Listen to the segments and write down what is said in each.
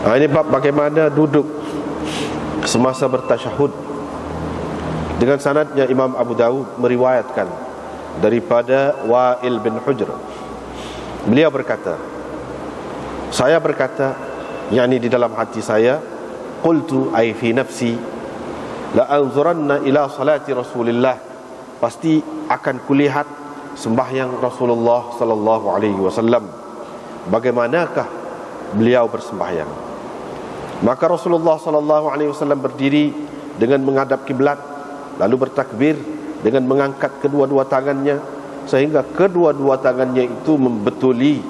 Ini bab bagaimana duduk semasa bertasyahud. Dengan sanadnya Imam Abu Dawud meriwayatkan daripada Wa'il bin Hujr. Beliau berkata, saya berkata, yakni di dalam hati saya, qultu ay fi nafsi la anzuranna ila salati Rasulillah, pasti akan kulihat sembahyang Rasulullah sallallahu alaihi wasallam, bagaimanakah beliau bersembahyang. Maka Rasulullah sallallahu alaihi wasallam berdiri dengan menghadap kiblat, lalu bertakbir dengan mengangkat kedua-dua tangannya sehingga kedua-dua tangannya itu membetuli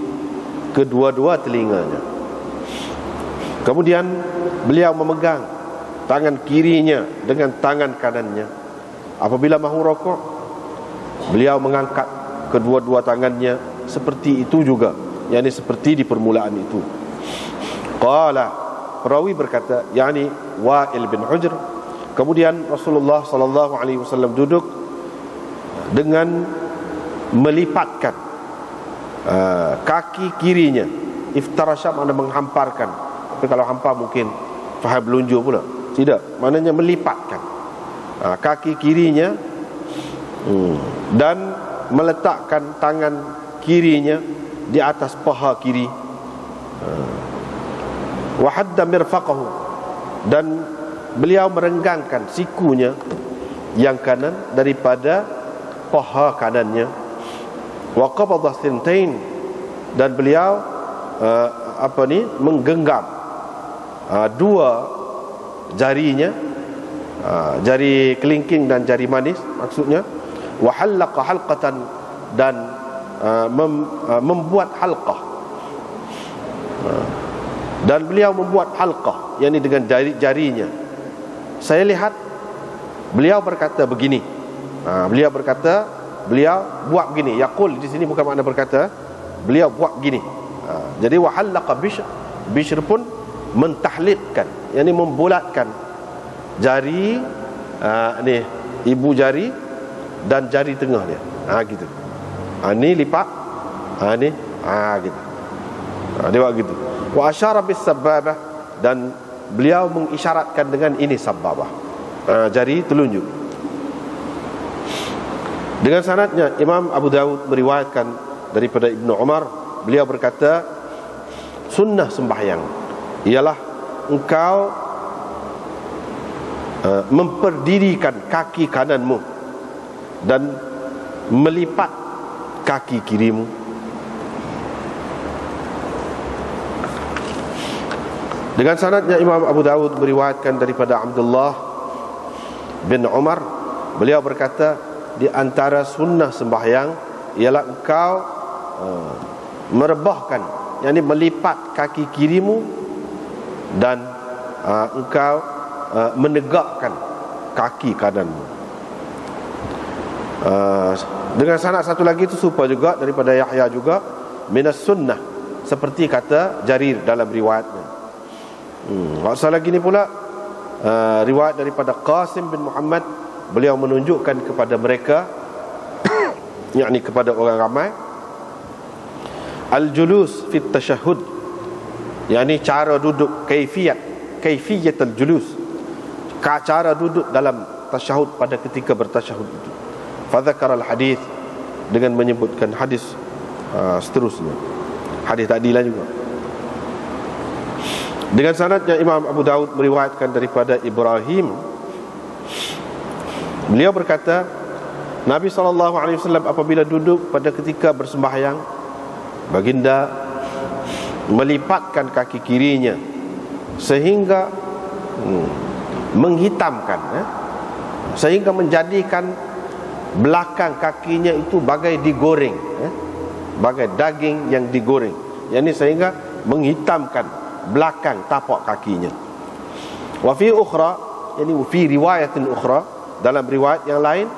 kedua-dua telinganya. Kemudian beliau memegang tangan kirinya dengan tangan kanannya. Apabila mahu rokok, beliau mengangkat kedua-dua tangannya seperti itu juga, yakni seperti di permulaan itu. Qala, perawi berkata, yakni Wa'il bin Hujr, kemudian Rasulullah sallallahu alaihi wasallam duduk dengan melipatkan kaki kirinya. Iftarasha makna menghamparkan, tapi kalau hampar mungkin faham belunjuk pula. Tidak, maknanya melipatkan kaki kirinya dan meletakkan tangan kirinya di atas paha kiri. Wa hadda mirfaqahu, dan beliau merenggangkan sikunya yang kanan daripada paha kanannya. Wa qabadha thintain, dan beliau menggenggam dua jarinya, jari kelingking dan jari manis maksudnya. Wa halaqa halqatan, dan membuat halqah, dan beliau membuat halqah, yakni dengan jari-jarinya. Saya lihat beliau berkata begini. Beliau berkata, beliau buat begini. Yaqul di sini bukan makna berkata, beliau buat begini. Jadi wa halaqa bishr, bishr pun mentahlitkan, yakni membulatkan jari ni ibu jari dan jari tengah dia. Gitu. Ni lipat, ni gitu. Dia buat gitu. Wa asyara bis sababah, dan beliau mengisyaratkan dengan ini sababah, jari telunjuk. Dengan sanadnya Imam Abu Dawud meriwayatkan daripada Ibnu Umar, beliau berkata, sunnah sembahyang ialah engkau memperdirikan kaki kananmu dan melipat kaki kirimu. Dengan sanadnya Imam Abu Dawud meriwayatkan daripada Abdullah bin Umar, beliau berkata, di antara sunnah sembahyang ialah engkau merebahkan, yakni melipat kaki kirimu, dan engkau menegakkan kaki kananmu. Dengan sanad satu lagi itu serupa juga daripada Yahya juga, minas sunnah, seperti kata Jarir dalam riwayatnya. Maksud lagi ni pula riwayat daripada Qasim bin Muhammad, beliau menunjukkan kepada mereka yakni kepada orang ramai, al-julus fit tasyahud, yakni cara duduk, kaifiyat al-julus, cara duduk dalam tasyahud pada ketika bertasyahud itu. Fa dzakara al-hadis, dengan menyebutkan hadis seterusnya, hadis tadilah juga. Dengan sanadnya Imam Abu Dawud meriwayatkan daripada Ibrahim, beliau berkata, Nabi SAW apabila duduk pada ketika bersembahyang, baginda melipatkan kaki kirinya sehingga menghitamkan, sehingga menjadikan belakang kakinya itu bagai digoreng, bagai daging yang digoreng, yakni sehingga menghitamkan belakang tapak kakinya. Wa fi ukhra, yani fi riwayatin ukhra, dalam riwayat yang lain,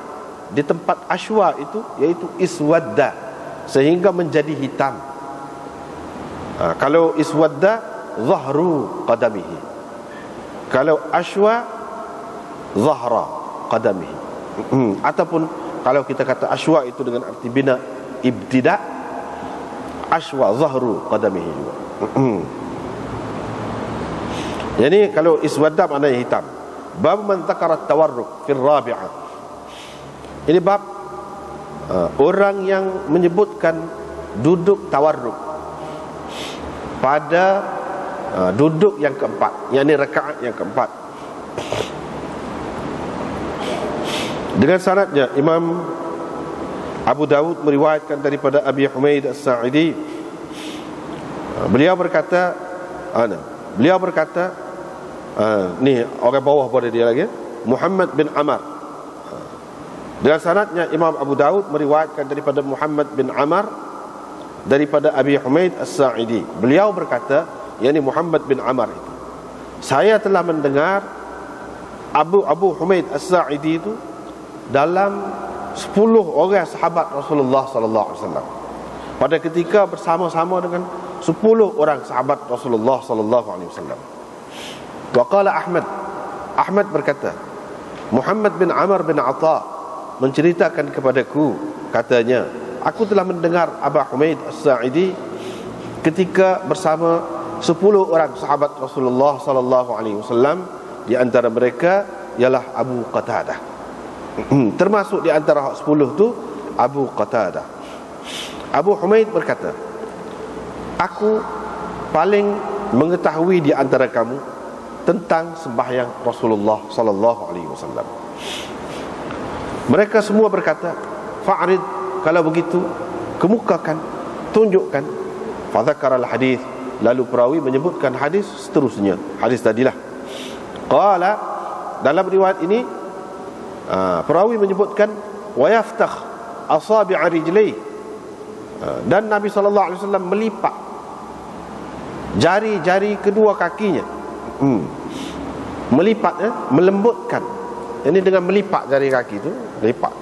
di tempat ashwa itu, yaitu iswadda, sehingga menjadi hitam. Kalau iswadda, zahru qadamihi. Kalau ashwa, zahra qadamihi. Ataupun kalau kita kata ashwa itu dengan arti bina ibtida, ashwa zahru qadamihi juga. Jadi kalau iswadda maknanya hitam. Bab man dzakara tawarruk fi rabi'ah. Ini bab orang yang menyebutkan duduk tawarruk pada duduk yang keempat, yakni rakaat yang keempat. Dengan sanadnya Imam Abu Dawud meriwayatkan daripada Abi Humaid As-Sa'idi, beliau berkata ni orang bawah pada dia lagi, Muhammad bin Amr. Dengan sanadnya Imam Abu Dawud meriwayatkan daripada Muhammad bin Amr daripada Abi Humaid As-Sa'idi. Beliau berkata, yakni Muhammad bin Amr itu, saya telah mendengar Abu Humaid As-Sa'idi itu dalam 10 orang sahabat Rasulullah sallallahu alaihi wasallam. Pada ketika bersama-sama dengan 10 orang sahabat Rasulullah sallallahu alaihi wasallam. Wa qala Ahmad berkata, Muhammad bin Amr bin Atha menceritakan kepadaku, katanya, aku telah mendengar Abu Humaid As-Sa'idi ketika bersama 10 orang sahabat Rasulullah sallallahu alaihi wasallam, di antara mereka ialah Abu Qatadah. Termasuk di antara 10 tu Abu Qatadah. Abu Humaid berkata, aku paling mengetahui di antara kamu tentang sembahyang Rasulullah sallallahu alaihi wasallam. Mereka semua berkata, fa'rid, kalau begitu kemukakan, tunjukkan. Fa dzakara al-hadis, lalu perawi menyebutkan hadis seterusnya, hadis tadilah. Qala, dalam riwayat ini perawi menyebutkan wa yaftakh asabi'a rijlai, dan Nabi sallallahu alaihi wasallam melipat jari-jari kedua kakinya. Melipat, melembutkan. Ini dengan melipat jari kaki itu, lipat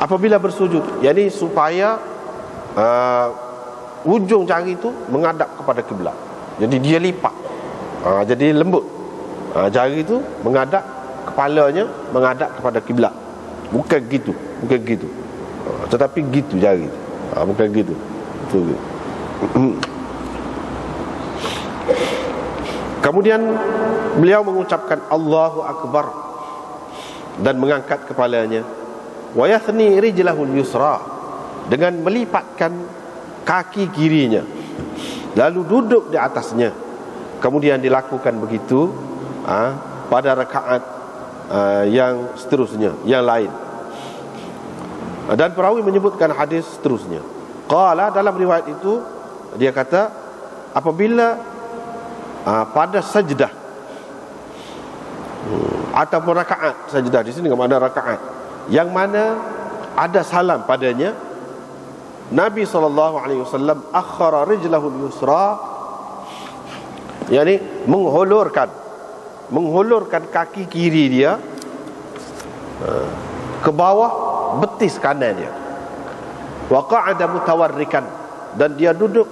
apabila bersujud, yakni supaya ujung jari itu menghadap kepada kiblat. Jadi dia lipat, jadi lembut. Jari itu menghadap, kepalanya menghadap kepada kiblat. Bukan gitu, tetapi gitu jari itu. Bukan gitu. Betul. Kemudian beliau mengucapkan Allahu Akbar dan mengangkat kepalanya. Wa yathni rijlahul yusra, dengan melipatkan kaki kirinya, lalu duduk di atasnya. Kemudian dilakukan begitu pada rakaat yang seterusnya, yang lain. Dan perawi menyebutkan hadis seterusnya. Qala, dalam riwayat itu dia kata, apabila pada sajdah ataupun rakaat, sajdah di sini enggak ada rakaat, yang mana ada salam padanya, Nabi SAW akhara rijlahul yusra, yakni menghulurkan kaki kiri dia ke bawah betis kanan dia. Wa qa'ada mutawarrikan, dan dia duduk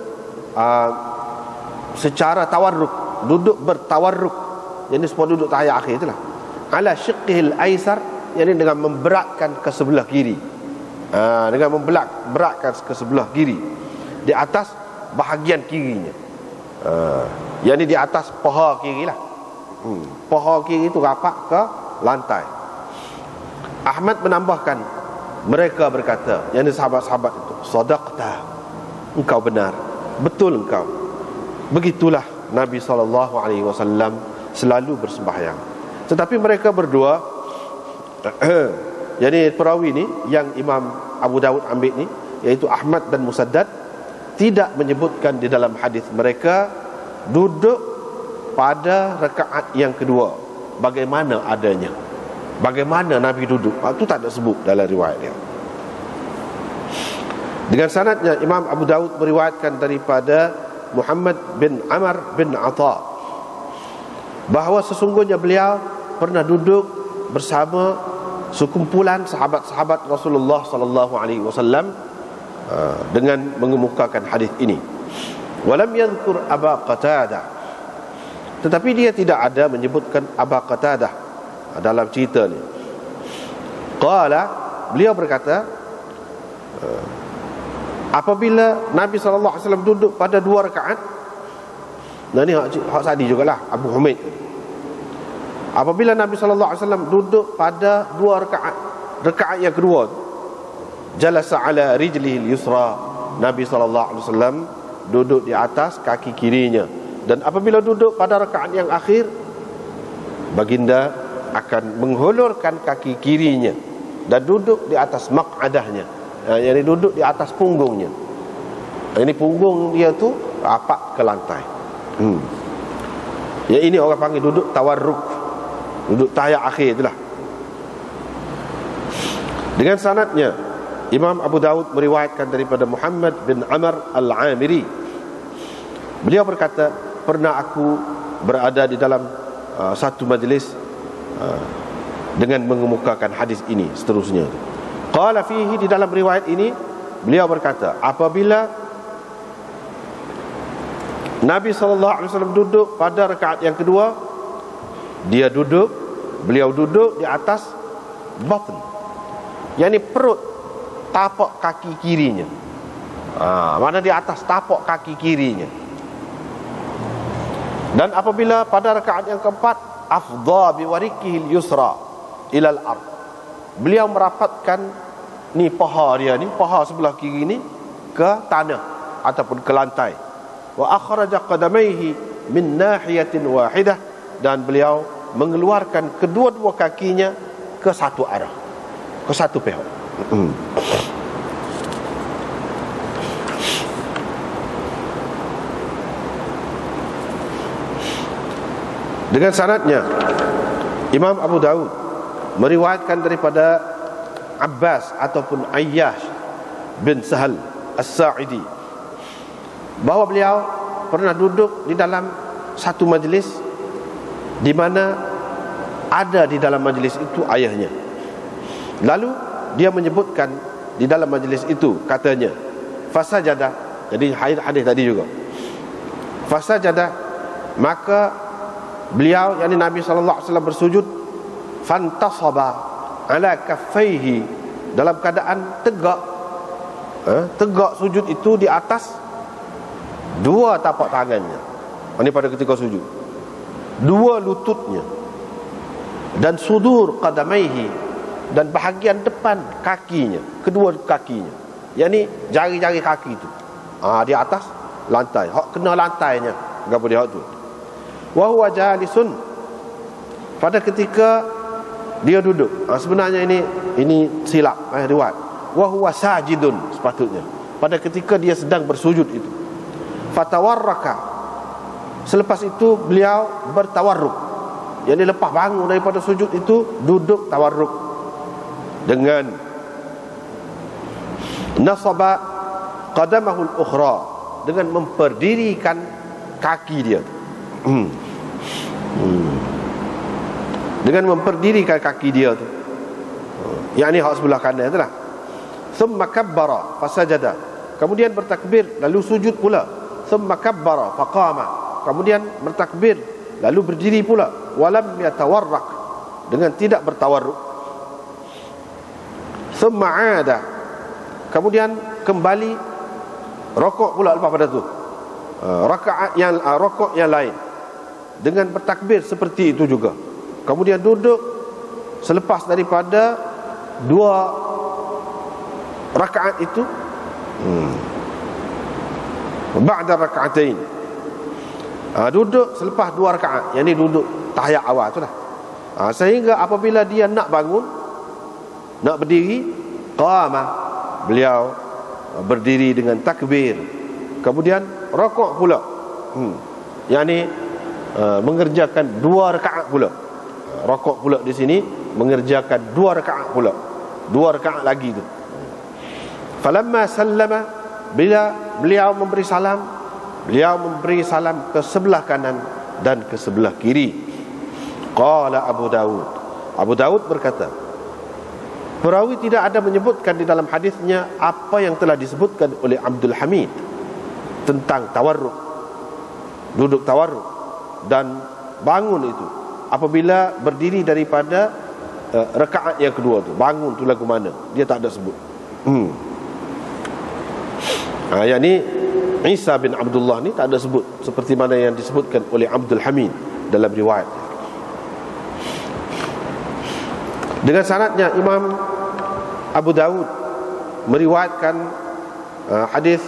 secara tawarruk, duduk bertawarruk, yakni semua duduk tahiyat akhir itulah. Ala syiqqihil aisar, yakni dengan memberatkan ke sebelah kiri. Dengan beratkan ke sebelah kiri, di atas bahagian kirinya, yakni di atas paha kiri lah. Paha kiri itu rapat ke lantai. Ahmad menambahkan, mereka berkata, yakni sahabat-sahabat itu, sadaqta, engkau benar, betul engkau. Begitulah Nabi SAW selalu bersembahyang. Tetapi mereka berdua, jadi perawi ni yang Imam Abu Dawud ambil ni, iaitu Ahmad dan Musaddad, tidak menyebutkan di dalam hadis mereka duduk pada rakaat yang kedua bagaimana adanya, bagaimana Nabi duduk, itu tak ada sebut dalam riwayat dia. Dengan sanadnya Imam Abu Dawud meriwayatkan daripada Muhammad bin Amr bin Atha bahawa sesungguhnya beliau pernah duduk bersama sekumpulan sahabat-sahabat Rasulullah sallallahu alaihi wasallam dengan mengemukakan hadis ini. Walam yadhkur Aba Qatadah, tetapi dia tidak ada menyebutkan Aba Qatadah dalam cerita ni. Qala, beliau berkata, apabila Nabi sallallahu alaihi wasallam duduk pada 2 rakaat, Nah ni hak Sa'di jugalah, Abu Humaid. Apabila Nabi SAW duduk pada 2 rakaat, rakaat yang kedua, jalasa ala rijlihil yusra, Nabi SAW duduk di atas kaki kirinya. Dan apabila duduk pada rakaat yang akhir, baginda akan menghulurkan kaki kirinya dan duduk di atas maq'adahnya, yang duduk di atas punggungnya. Ini punggung dia tu rapat ke lantai. Ya, ini orang panggil duduk tawarruk, duduk tahiyat akhir itulah. Dengan sanadnya, Imam Abu Dawud meriwayatkan daripada Muhammad bin Amr al-Amiri. Beliau berkata, pernah aku berada di dalam satu majlis dengan mengemukakan hadis ini seterusnya. Qala fihi, di dalam riwayat ini beliau berkata, apabila Nabi SAW duduk pada rakaat yang kedua, beliau duduk di atas batn, yakni perut tapak kaki kirinya. Mana di atas tapak kaki kirinya. Dan apabila pada rakaat yang keempat, afdha biwarikihil yusra ilal ard, beliau merapatkan ni paha dia ni, paha sebelah kiri ni ke tanah ataupun ke lantai. Wa akhraja qadamaihi min nahiyatin wahidah, dan beliau mengeluarkan kedua-dua kakinya ke satu arah, ke satu pihak. Dengan sanadnya, Imam Abu Dawud meriwayatkan daripada Abbas ataupun Ayyash bin Sahal As-Sa'idi, bahawa beliau pernah duduk di dalam satu majlis di mana ada di dalam majlis itu ayahnya. Lalu dia menyebutkan di dalam majlis itu, katanya, fasajada, jadi hadis tadi juga, fasajada, maka beliau, yakni Nabi SAW bersujud, fantasaba ala kaffaihi, dalam keadaan tegak. Tegak sujud itu di atas 2 tapak tangannya. Ini pada ketika sujud, 2 lututnya, dan sudur qadamaihi, dan bahagian depan kakinya, kedua kakinya, yakni jari-jari kaki itu di atas lantai, hak kena lantainya, gapo dia tu. Wa huwa jalisun, pada ketika dia duduk. Sebenarnya ini silap riwayat. Wa huwa sajidun, sepatutnya pada ketika dia sedang bersujud itu. Fatawarraka, selepas itu beliau bertawarruk, yakni lepas bangun daripada sujud itu duduk tawarruk dengan nasaba qadamahul ukhra, dengan memperdirikan kaki dia. Dengan memperdirikan kaki dia tu, yakni hak sebelah kanan itulah. Thumma kabbara fasajada, kemudian bertakbir lalu sujud pula. Thumma kabbara faqama, kemudian bertakbir lalu berdiri pula. Walam yatawarrak, dengan tidak bertawarruk. Thumma ada, kemudian kembali rokok pula lepas pada tu, rokok yang lain, dengan bertakbir seperti itu juga. Kemudian duduk selepas daripada 2 rakaat itu, ba'da raka'atain, duduk selepas 2 rakaat, yang ini duduk tahiyat awal tu lah. Sehingga apabila dia nak bangun, nak berdiri, qama, beliau berdiri dengan takbir, kemudian rokok pula, yang ini mengerjakan 2 rakaat pula. Rokok pula di sini mengerjakan 2 rakaat pula, 2 rakaat lagi tu. Falamma sallama, bila beliau memberi salam ke sebelah kanan dan ke sebelah kiri. Qala Abu Dawud berkata, perawi tidak ada menyebutkan di dalam hadisnya apa yang telah disebutkan oleh Abdul Hamid tentang tawarruk, duduk tawarruk dan bangun itu apabila berdiri daripada rakaat yang kedua tu. Bangun tu lagu mana, dia tak ada sebut. Yang ni Isa bin Abdullah ni tak ada sebut seperti mana yang disebutkan oleh Abdul Hamid dalam riwayat. Dengan sanadnya Imam Abu Dawud meriwayatkan hadis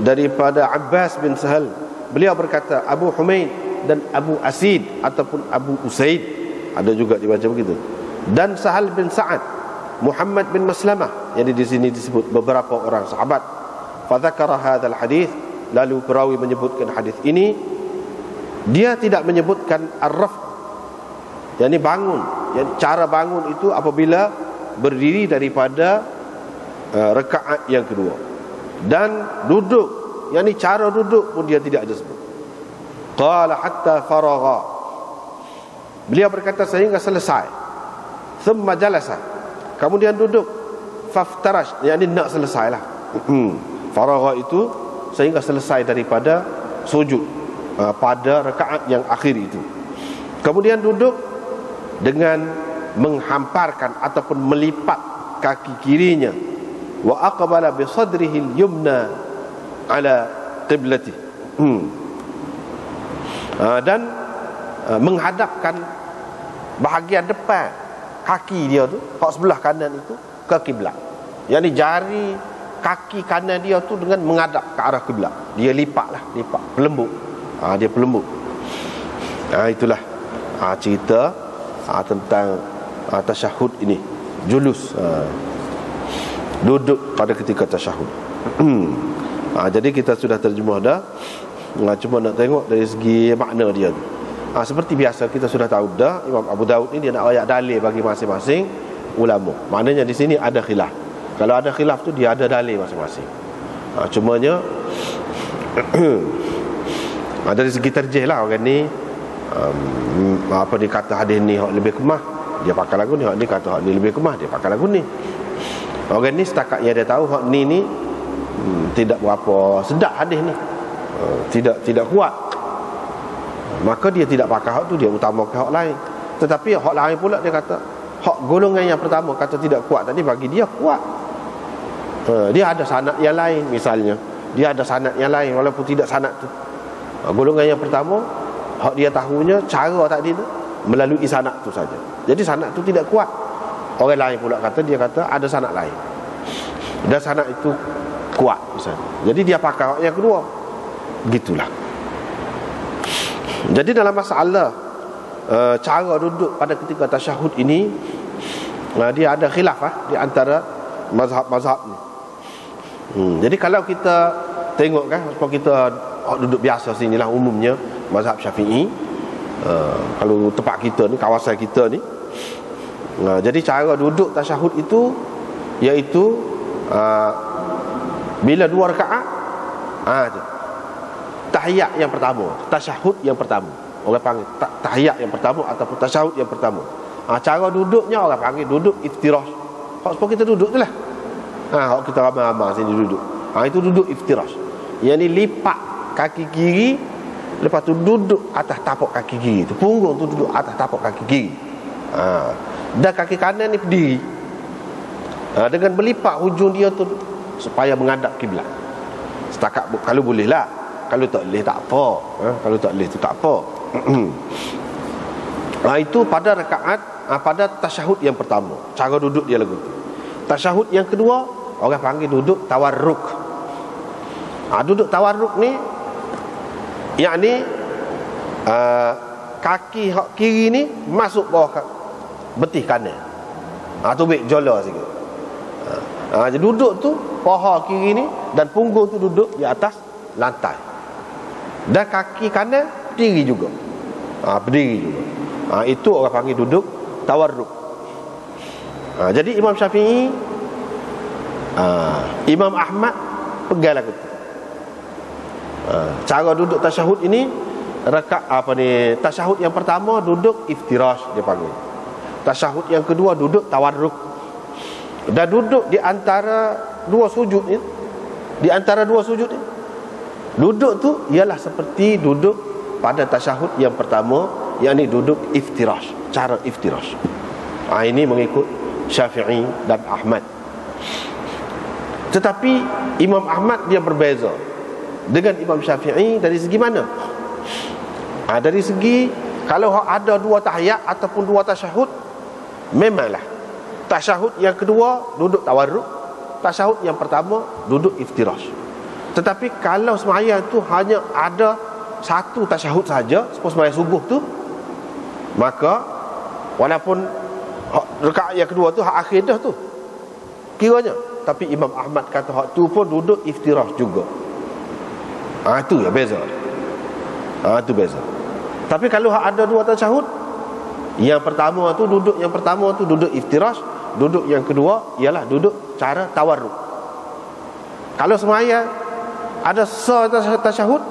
daripada Abbas bin Sahal. Beliau berkata, Abu Humaid dan Abu Asid ataupun Abu Usaid, ada juga dibaca begitu, dan Sahal bin Sa'ad, Muhammad bin Maslamah, jadi di sini disebut beberapa orang sahabat. Fadzakara hadzal hadis, lalu perawi menyebutkan hadis ini, dia tidak menyebutkan ar-raf, yakni bangun, yakni cara bangun itu apabila berdiri daripada rakaat yang kedua, dan duduk, yakni cara duduk pun dia tidak ada sebut. Qala hatta faragha, beliau berkata sehingga selesai. Thumma jalasa, kemudian duduk. Faftarash, yakni nak selesailah. Faragha itu sehingga selesai daripada sujud pada rakaat yang akhir itu. Kemudian duduk dengan menghamparkan ataupun melipat kaki kirinya. Wa aqbala bi sadrihi al-yumna ala qiblati, dan menghadapkan bahagian depan kaki dia tu, hak sebelah kanan itu, ke kiblat. Yani jari kaki kanan dia tu dengan menghadap ke arah kiblat. Dia lipat, pelembut. Dia pelembut. Itulah cerita tentang tasyahud ini. Julus, duduk pada ketika tasyahud. Jadi kita sudah terjemah dah. Cuma nak tengok dari segi makna dia tu. Seperti biasa kita sudah tahu dah, Imam Abu Dawud ni dia nak ayat dalil bagi masing-masing ulama. Maknanya di sini ada khilaf. Kalau ada khilaf tu dia ada dalil masing-masing. Cumanya dari segi terjih lah orang ni, apa dia kata hadis ni hak lebih kemah, dia pakai lagu ni. Hak ni kata hak ni lebih kemah, dia pakai lagu ni. Orang ni setakatnya dia tahu hak ni tidak berapa sedap hadis ni, tidak kuat, maka dia tidak pakai hak tu, dia utamakan hak lain. Tetapi hak lain pula dia kata hak golongan yang pertama kata tidak kuat tadi bagi dia kuat. Dia ada sanad yang lain, misalnya dia ada sanad yang lain walaupun tidak sanad tu. Golongan yang pertama hak dia tahunya cara tadi tu melalui sanad tu saja, jadi sanad tu tidak kuat. Orang lain pula kata, dia kata ada sanad lain dan sanad itu kuat misalnya, jadi dia pakai hak yang kedua. Gitulah. Jadi dalam masalah cara duduk pada ketika tasyahud ini, dia ada khilaf di antara mazhab-mazhab ni. Jadi kalau kita tengok kan, kalau kita duduk biasa sinilah umumnya mazhab Syafi'i, kalau tempat kita ni, kawasan kita ni, jadi cara duduk tasyahud itu iaitu bila 2 rakaat, tahiyat yang pertama, tasyahud yang pertama, orang panggil tahiyat yang pertama ataupun tasyahud yang pertama. Cara duduknya orang panggil duduk iftirash. Hak sepuluh kita duduk tu lah. Hak kita ramai-ramai sini duduk. Itu duduk iftirash. Yang ni lipat kaki kiri, lepas tu duduk atas tapak kaki kiri tu. Punggung tu duduk atas tapak kaki kiri. Dan kaki kanan ni berdiri. Dengan melipat hujung dia tu supaya menghadap kiblat. Setakat kalau boleh lah. Kalau tak boleh tak apa. Kalau tak boleh tu tak apa. Itu pada rakaat, pada tasyahud yang pertama, cara duduk dia lagu tu. Tasyahud yang kedua orang panggil duduk tawarruk. Duduk tawarruk ni yakni kaki hak kiri ni masuk bawah betih kanan. Tubik jola sikit. Jadi duduk tu paha kiri ni dan punggung tu duduk di atas lantai. Dan kaki kanan berdiri juga. Berdiri juga. Itu orang panggil duduk tawarruk. Jadi Imam Syafi'i, Imam Ahmad pegang lagu tu. Cara duduk tasyahud ini tasyahud yang pertama duduk iftirash dia panggil. Tasyahud yang kedua duduk tawarruk. Dan duduk di antara dua sujud ni, di antara dua sujud ni, duduk tu ialah seperti duduk pada tasyahud yang pertama, yakni duduk iftirash, cara iftirash. Ini mengikut Syafi'i dan Ahmad. Tetapi Imam Ahmad dia berbeza. dengan Imam Syafi'i dari segi mana? Dari segi kalau ada dua tahiyat ataupun dua tasyahud, memanglah tasyahud yang kedua duduk tawarruk, tasyahud yang pertama duduk iftirash. Tetapi kalau sembahyang tu hanya ada satu tasyahud saja, seperti sembahyang subuh tu, maka walaupun rakaat yang kedua tu hak akhir dah tu kiranya, tapi Imam Ahmad kata hak tu pun duduk iftirash juga. Itu ya beza. Itu beza. Tapi kalau hak ada dua tasyahud, yang pertama tu duduk iftirash, duduk yang kedua ialah duduk cara tawarruk. Kalau sembahyang ada tasyahud,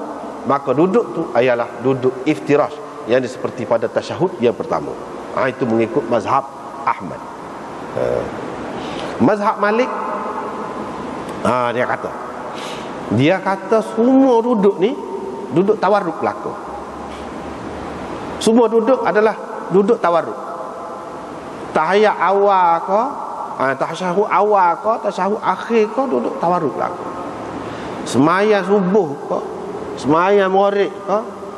maka duduk tu ialah duduk iftirash, yang seperti pada tasyahud yang pertama. Itu mengikut mazhab Ahmad. Mazhab Malik, dia kata semua duduk ni duduk tawarruk belaka. Semua duduk adalah duduk tawarruk. Tahiyat awal ke, tasyahud awal ke, tasyahud akhir ke, duduk tawarruk belaka. Sembahyang subuh ke, sembahyang maghrib ke,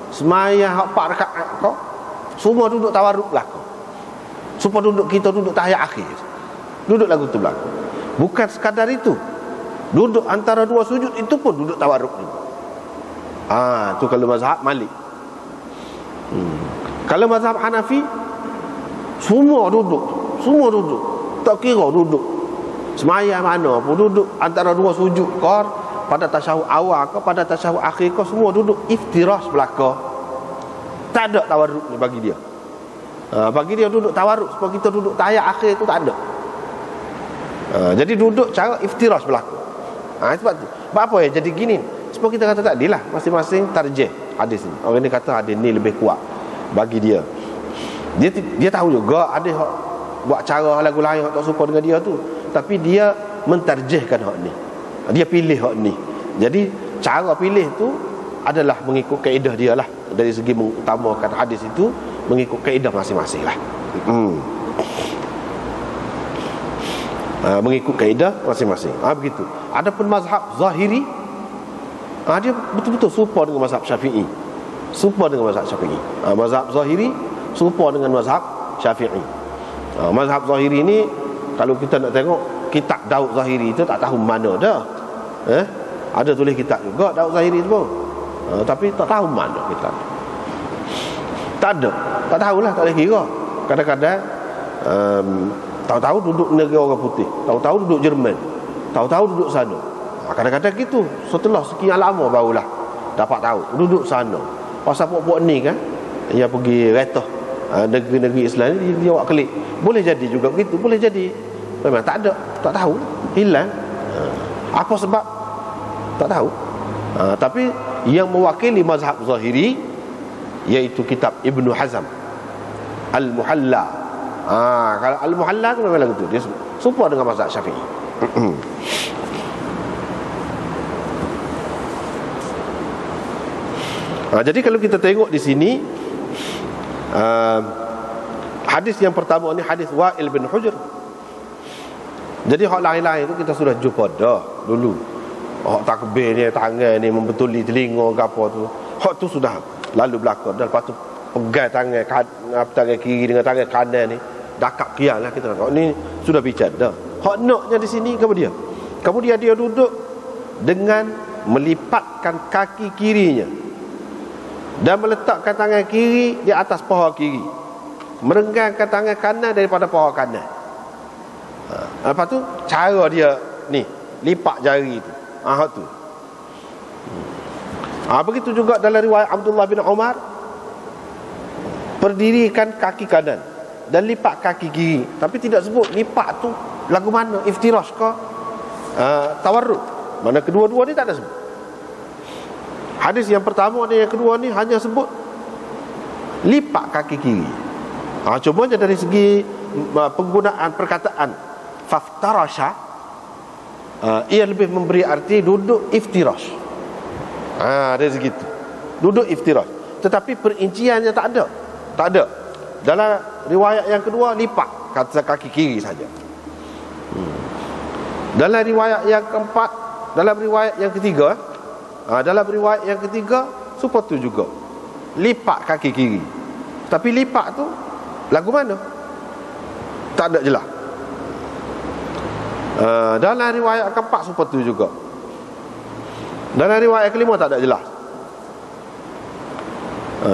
sembahyang 4 rakaat ke, semua duduk tawarruk belaka. Supaya duduk kita duduk tahiyat akhir, duduk lagu tu belaka. Bukan sekadar itu, duduk antara dua sujud itu pun duduk tawarruk juga. Tu kalau mazhab Malik. Kalau mazhab Hanafi, semua duduk, tak kira duduk sembahyang mana pun, duduk antara dua sujud ke, pada tasyahud awal ke, pada tasyahud akhir ke, semua duduk iftirash belaka. Tak ada tawarruk ni bagi dia. Bagi dia duduk tawarruk supaya kita duduk tahiyat akhir tu tak ada. Jadi duduk cara iftirash belaka. Sebab tu. Sebab apa ya jadi gini? Sebab kita kata tak adilah, masing-masing tarjih hadis ni. Orang ni kata hadis ni lebih kuat bagi dia. Dia tahu juga ada hak buat cara lagu lain hak tak suka dengan dia tu, tapi dia mentarjihkan hak ni. Dia pilih hak ni. Jadi cara pilih tu adalah mengikut kaedah dia lah. Dari segi mengutamakan hadis itu mengikut kaedah masing-masing lah. Mengikut kaedah masing-masing. Begitu. Adapun mazhab Zahiri, dia betul-betul serupa dengan mazhab Syafi'i. Mazhab Zahiri serupa dengan mazhab Syafi'i. Mazhab Zahiri ni, kalau kita nak tengok kitab Daud Zahiri itu tak tahu mana dah. Ada tulis kitab juga Daud Zahiri tu pun, tapi tak tahu mana kitab. Tak ada, tak tahulah, tak boleh kira. Kadang-kadang tahu-tahu duduk negeri orang putih, tahu-tahu duduk Jerman, tahu-tahu duduk sana. Kadang-kadang gitu. Setelah sekian lama barulah dapat tahu duduk sana. Pasal puak-puak ni kan yang pergi retah negeri-negeri Islam ni, dia buat klik. Boleh jadi juga begitu, boleh jadi memang tak ada, tak tahu, hilang. Apa sebab tak tahu. Tapi yang mewakili mazhab Zahiri iaitu kitab Ibnu Hazm Al-Muhalla. Kalau Al-Muhalla tu memang lagu tu dia serupa dengan mazhab Syafi'i. Jadi kalau kita tengok di sini, hadis yang pertama ni hadis Wa'il bin Hujr. Jadi hak lain-lain tu kita sudah jumpa dah dulu. Hak takbir ni, tangan ni membetuli telinga ke apa tu, hak tu sudah lalu belakang. Dan lepas tu pegang tangan kiri dengan tangan kanan ni, dakap kian lah kita tengok. Ni sudah bicara dah. Hak naknya di sini kemudian dia duduk dengan melipatkan kaki kirinya dan meletakkan tangan kiri di atas paha kiri, merenggangkan tangan kanan daripada paha kanan. Lepas tu cara dia ni lipat jari tu. Tu. Begitu juga dalam riwayat Abdullah bin Umar, berdirikan kaki kanan dan lipat kaki kiri, tapi tidak sebut lipat tu lagu mana, iftirash ke tawarruk. Mana kedua-dua ni tak ada sebut. Hadis yang pertama dan yang kedua ni hanya sebut lipat kaki kiri. Cuma je dari segi penggunaan perkataan faftarasha, ia lebih memberi arti duduk iftirash. Dari segi itu duduk iftirash, tetapi perinciannya tak ada. Dalam riwayat yang kedua lipat kata kaki kiri saja. Dalam riwayat yang keempat, dalam riwayat yang ketiga, Dalam riwayat yang ketiga seperti tu juga, lipat kaki kiri. Tapi lipat tu lagu mana? Tak ada jelas. Dalam riwayat keempat seperti tu juga. Dalam riwayat kelima tak ada jelas.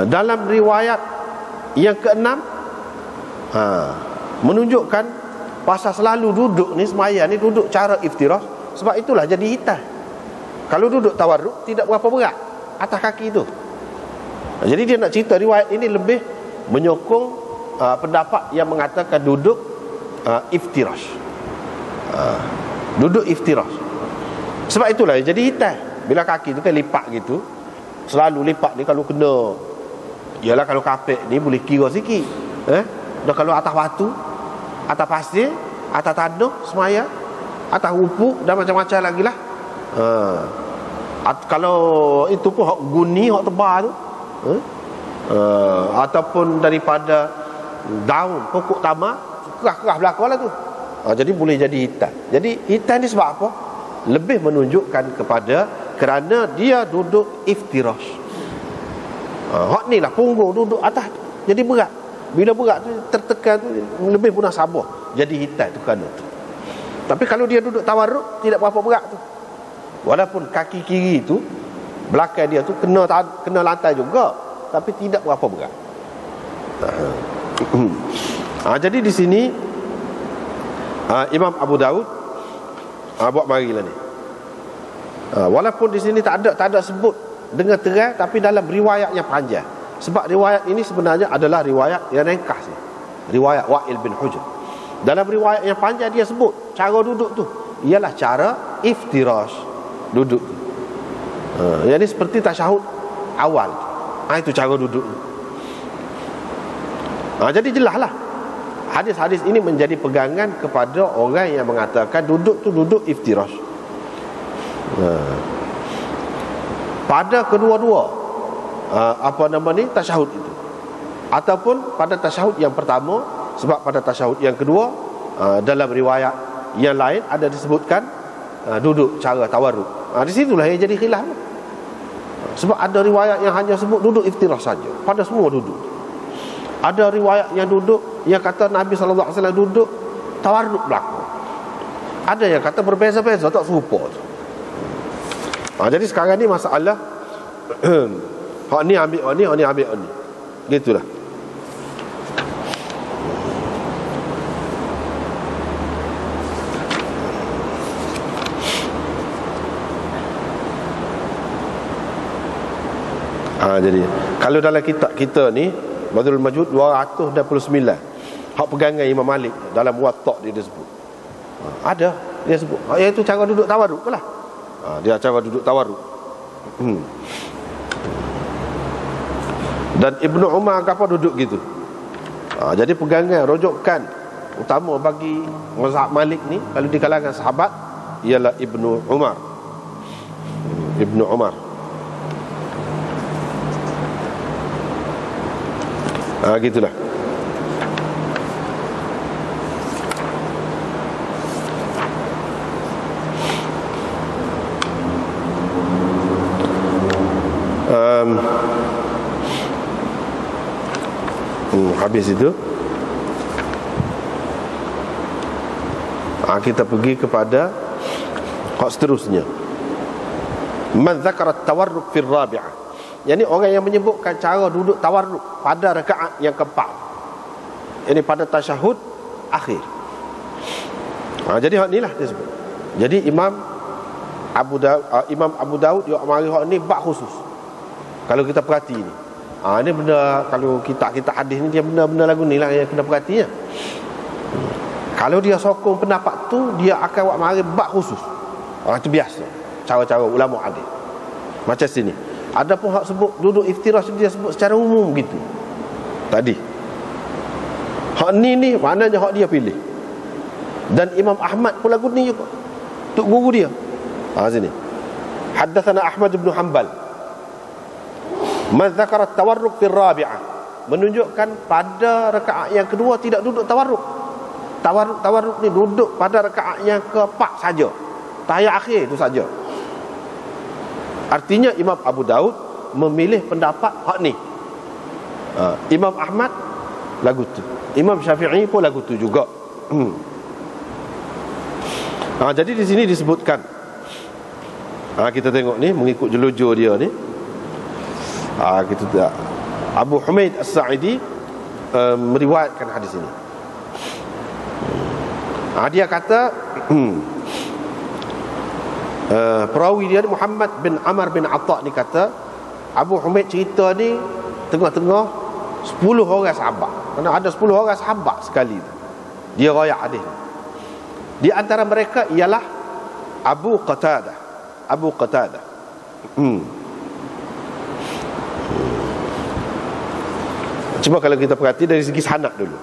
Dalam riwayat yang keenam menunjukkan pasal selalu duduk ni sembahyang ni duduk cara iftirash. Sebab itulah jadi hitam. Kalau duduk tawarruk tidak berapa berat atas kaki tu. Jadi dia nak cerita riwayat ini lebih menyokong pendapat yang mengatakan duduk iftirash. Duduk iftirash. Sebab itulah jadi hitam. Bila kaki tu kan lipat gitu, selalu lipat ni kalau kena, ialah kalau kapek ni boleh kira sikit. Dan kalau atas batu, atas pasir, atas tanah semaya, atas rupuk dan macam-macam lagi lah. Kalau itu pun hak guni, hak tebal tu, ataupun daripada daun pokok tamar, kerah-kerah belakang lah tu. Jadi boleh jadi hitam. Jadi hitam ni sebab apa? Lebih menunjukkan kepada kerana dia duduk iftirash. Hak ni lah punggung duduk atas jadi berat. Bila berat tu tertekan tu lebih mudah sabar. Jadi hitam tu kerana tu. Tapi kalau dia duduk tawarruk tidak berapa berat tu. Walaupun kaki kiri tu belakang dia tu kena lantai juga, tapi tidak berapa berat. Jadi di sini Imam Abu Daud buat marilah ni. Walaupun di sini tak ada sebut dengan terang, tapi dalam riwayat yang panjang. Sebab riwayat ini sebenarnya adalah riwayat yang ringkas ni. Riwayat Wa'il bin Hujr. Dalam riwayat yang panjang dia sebut cara duduk tu ialah cara iftirash, duduk tu. Yang ni seperti tasyahud awal. Itu cara duduk. Jadi jelaslah hadis-hadis ini menjadi pegangan kepada orang yang mengatakan duduk tu duduk iftirash. Pada kedua-dua tasyahud itu, ataupun pada tasyahud yang pertama. Sebab pada tasyahud yang kedua dalam riwayat yang lain ada disebutkan duduk cara tawarruk. Di situlah yang jadi khilaf. Sebab ada riwayat yang hanya sebut duduk iftirash saja, pada semua duduk. Ada riwayat yang duduk yang kata Nabi SAW duduk tawarruk belakang. Ada yang kata berbeza-beza, tak serupa tu. Jadi sekarang ni masalah hak ni ambil hak ni, hak ni ambil hak ni. Gitulah. Jadi kalau dalam kitab kita ni Badrul Majud 229, hak pegangan Imam Malik dalam Muwatta' dia sebut. Ada dia sebut iaitu cara duduk tawarruk lah. Dia cara duduk tawarruk. Dan Ibnu Umar apa duduk gitu. Jadi pegangan rujukan utama bagi mazhab Malik ni kalau di kalangan sahabat ialah Ibnu Umar. Ibnu Umar. Gitulah. Habis itu kita pergi kepada hak seterusnya. Man zakara at-tawarruk fi ar-rabi'ah. Yani orang yang menyebutkan cara duduk tawarruk pada rakaat yang keempat. Ini pada tasyahud akhir. Jadi hak inilah dia sebut. Jadi Imam Abu Daud dia mari hak ni bab khusus. Kalau kita perhati ni. Ini benda kalau kita hadis ni dia benda-benda lagu ni lah yang kena perhatinya. Kalau dia sokong pendapat tu dia akan buat mari bab khusus. Itu biasa. Cara-cara ulama hadis. Macam sini. Ada pun hak sebut duduk iftirash dia sebut secara umum gitu. Tadi. Hak ni maknanya hak dia pilih. Dan Imam Ahmad pun lagu ni juga. Tok guru dia. Sini. Haddatsana Ahmad bin Hanbal. Man zakara at-tawarruk fi ar-rabi'ah. Menunjukkan pada rakaat yang kedua tidak duduk tawarruk. Tawarruk ni duduk pada rakaat yang keempat saja. Tahiyat akhir itu saja. Artinya Imam Abu Daud memilih pendapat hak ni. Imam Ahmad lagu tu, Imam Syafi'i pun lagu tu juga. Jadi di sini disebutkan, kita tengok ni mengikut jelujur dia ni. Kita tak. Abu Humaid As-Sa'idi meriwayatkan hadis ini. Dia kata perawi dia ni Muhammad bin Amr bin Atha ni kata, Abu Humaid cerita ni tengah-tengah 10 orang sahabat. Kerana ada 10 orang sahabat sekali tu dia riwayat hadis. Di antara mereka ialah Abu Qatadah. Abu Qatadah. Cuma kalau kita perhati dari segi sanad dulu.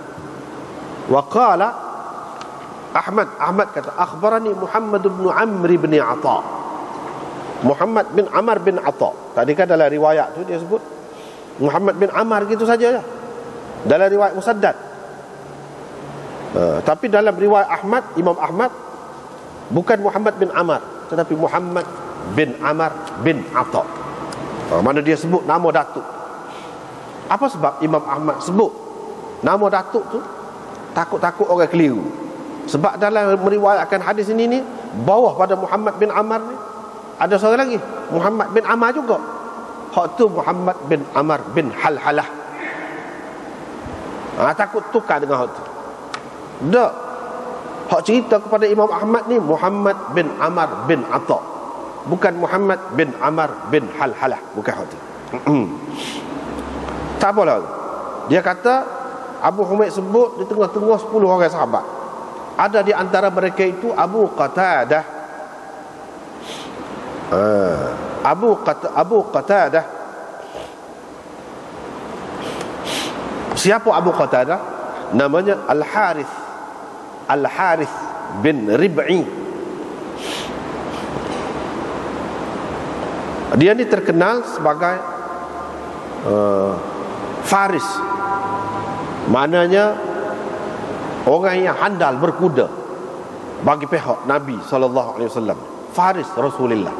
Wa qala Ahmad kata akhbarani Muhammad bin Amr bin Atha. Muhammad bin Amr bin Atha. Tadi kan dalam riwayat tu dia sebut Muhammad bin Amr gitu saja ya. Dalam riwayat Musaddad. Tapi dalam riwayat Ahmad, Imam Ahmad bukan Muhammad bin Amr, tetapi Muhammad bin Amr bin Atha. Mana dia sebut nama datuk. Apa sebab Imam Ahmad sebut nama datuk tu? Takut-takut orang keliru. Sebab dalam meriwayatkan hadis ini ni, bawah pada Muhammad bin Amr ni ada seorang lagi, Muhammad bin Amr juga. Hak tu Muhammad bin Amr bin Halhalah. Takut tukar dengan hak tu. Tak. Hak cerita kepada Imam Ahmad ni Muhammad bin Amr bin Atha, bukan Muhammad bin Amr bin Halhalah, bukan hak tu. Tak apalah. Dia kata Abu Humaid sebut di tengah-tengah 10 orang sahabat. Ada di antara mereka itu Abu Qatadah. Abu Qatadah. Siapa Abu Qatadah? Namanya Al-Harith bin Rib'i. Dia ni terkenal sebagai Faris. Maknanya orang yang handal berkuda bagi pihak Nabi SAW. Faris Rasulullah.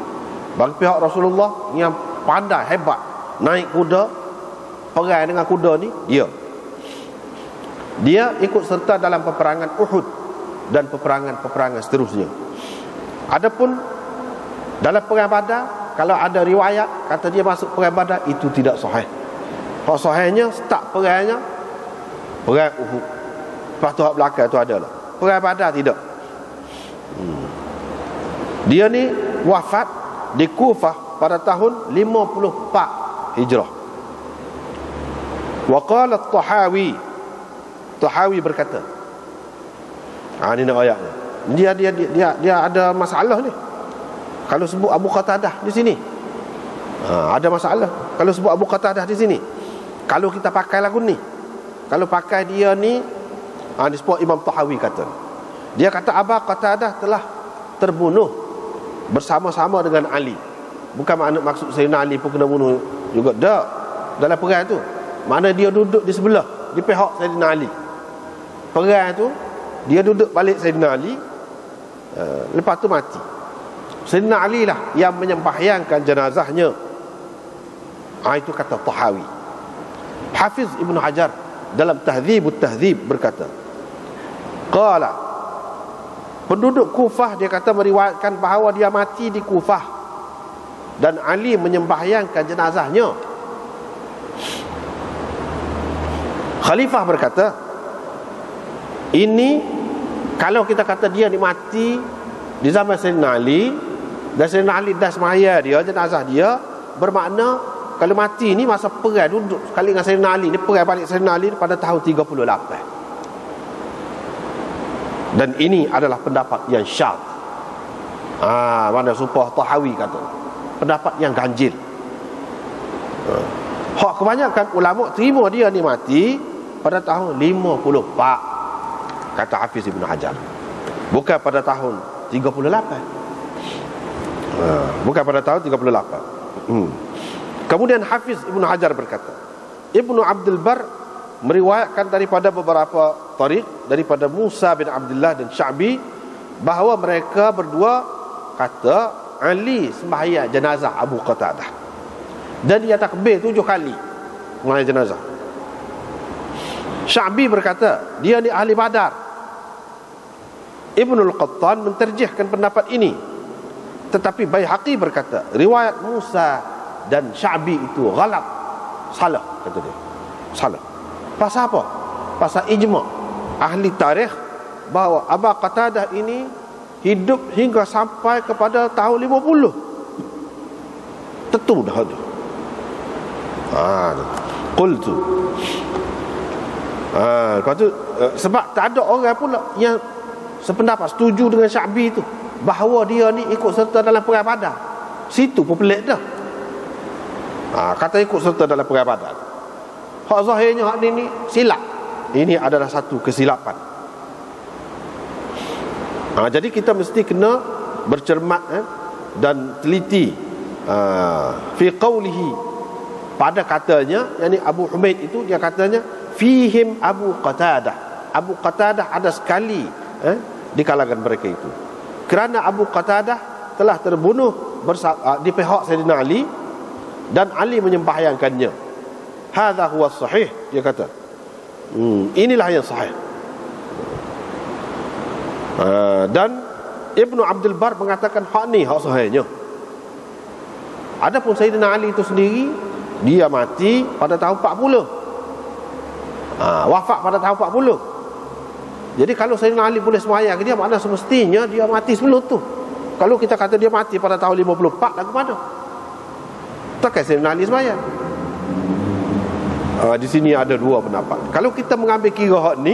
Bagi pihak Rasulullah yang pandai, hebat naik kuda, perang dengan kuda ni dia ikut serta dalam peperangan Uhud dan peperangan-peperangan seterusnya. Adapun dalam perang Badar, kalau ada riwayat kata dia masuk perang Badar, itu tidak sahih. Hak sahihnya start perangnya perang Uhud. Lepas tu hak belakang tu adalah perang Badar tidak. Dia ni wafat di Kufah pada tahun 54 Hijrah. Wa qala Tahawi berkata, ini nak ayatnya. Dia ada masalah ni. Kalau sebut Abu Qatadah di sini, ada masalah. Kalau sebut Abu Qatadah di sini, kalau kita pakai lagu ni, kalau pakai dia ni, disebut Imam Tahawi kata. Dia kata Abu Qatadah telah terbunuh bersama-sama dengan Ali. Bukan maksud Sayyidina Ali pun kena bunuh juga. Tak. Dalam perang tu, mana dia duduk di sebelah, di pihak Sayyidina Ali. Perang tu dia duduk balik Sayyidina Ali, lepas tu mati. Sayyidina Ali lah yang menyembahyangkan jenazahnya. Itu kata Tahawi. Hafiz Ibn Hajar dalam Tahdzibut Tahdzib berkata, qala, penduduk Kufah, dia kata meriwayatkan bahawa dia mati di Kufah dan Ali menyembahyangkan jenazahnya. Khalifah berkata, ini kalau kita kata dia ni mati di zaman Sayyidina Ali, dan Sayyidina Ali dah semaya dia, jenazah dia, bermakna kalau mati ni masa perang duduk sekali dengan Sayyidina Ali, dia perang balik Sayyidina Ali pada tahun 38. Dan ini adalah pendapat yang syadz. Mana supah Tahawi kata, pendapat yang ganjil. Hak kebanyakan ulama terima dia ni mati pada tahun 54, kata Hafiz Ibn Hajar, bukan pada tahun 38. Bukan pada tahun 38. Kemudian Hafiz Ibn Hajar berkata, Ibnu Abdul Bar meriwayatkan daripada beberapa tariq, daripada Musa bin Abdullah dan Sya'bi, bahawa mereka berdua kata Ali sembahyang jenazah Abu Qatadah, dan dia takbir 7 kali sembahyang jenazah. Sya'bi berkata dia ni ahli Badar. Ibnul Qattan menterjihkan pendapat ini, tetapi Baihaqi berkata riwayat Musa dan Sya'bi itu ghalat, salah, kata dia. Salah. Pasal apa? Pasal ijma' ahli tarikh bahawa Abu Qatadah ini hidup hingga sampai kepada tahun 50. Tentu dah tu. Qultu. Lepas tu sebab tak ada orang pula yang sependapat setuju dengan Sya'bi tu bahawa dia ni ikut serta dalam perang Badar. Situ pun pelik dah. Kata ikut serta dalam perang Badar. Hak zahirnya hak ni silap. Ini adalah satu kesilapan. Jadi kita mesti kena bercermat dan teliti fi qawlihi, pada katanya, yakni Abu Humaid itu dia katanya fihim Abu Qatadah. Abu Qatadah ada sekali di kalangan mereka itu, kerana Abu Qatadah telah terbunuh di pihak Sayyidina Ali dan Ali menyembahyangkannya. Hadza huwa sahih, dia kata. Inilah yang sahih. Dan Ibnu Abdul Bar mengatakan hak ni hak sahihnya. Adapun Sayyidina Ali itu sendiri, dia mati pada tahun 40. Wafat pada tahun 40. Jadi kalau Sayyidina Ali boleh sembahyang ke dia, makna semestinya dia mati sebelum tu. Kalau kita kata dia mati pada tahun 54, lagu mana? Takkan Sayyidina Ali sembahyang? Di sini ada dua pendapat. Kalau kita mengambil kira hak ni,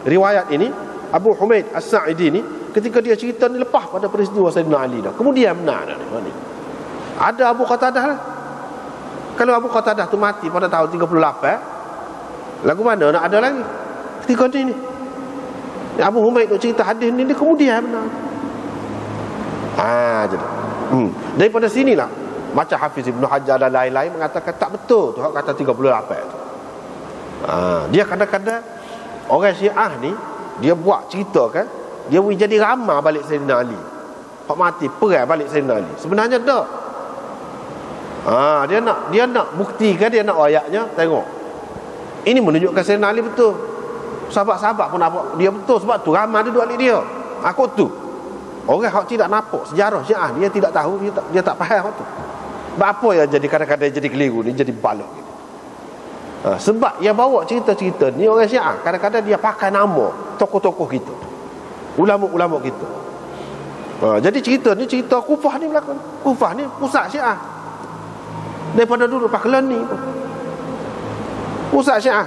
riwayat ini, Abu Humaid As-Sa'idi ni, ketika dia cerita ni lepas pada peristiwa Sayyidina Ali dah. Kemudian benar dah ni. Ada Abu Qatadah lah. Kalau Abu Qatadah tu mati pada tahun 38, lagu mana nak ada lagi ketika ni? Abu Humaid tu cerita hadis ni, dia kemudian benar. Jadi daripada sinilah macam Hafiz Ibn Hajar dan lain-lain mengatakan tak betul tu hak kata 38 tu. Dia kadang-kadang orang Syiah ni, dia buat cerita kan, dia boleh jadi ramah balik Sayyidina Ali. Hak mati perang balik Sayyidina Ali. Sebenarnya tak. Dia nak buktikan, dia nak ayatnya, tengok. Ini menunjukkan Sayyidina Ali betul. Sahabat-sahabat pun nampak dia betul, sebab tu ramai dia duduk balik dia. Aku tu. Orang hak tidak nampak sejarah Syiah, dia tidak tahu, dia tak faham tu. Sebab apa yang jadi kadang-kadang jadi keliru ni, jadi balok gitu. Sebab yang bawa cerita-cerita ni orang Syiah, kadang-kadang dia pakai nama tokoh-tokoh kita, ulama-ulama kita. Jadi cerita ni cerita Kufah ni berlaku. Kufah ni pusat Syiah. Daripada dulu Paklan ni pusat Syiah.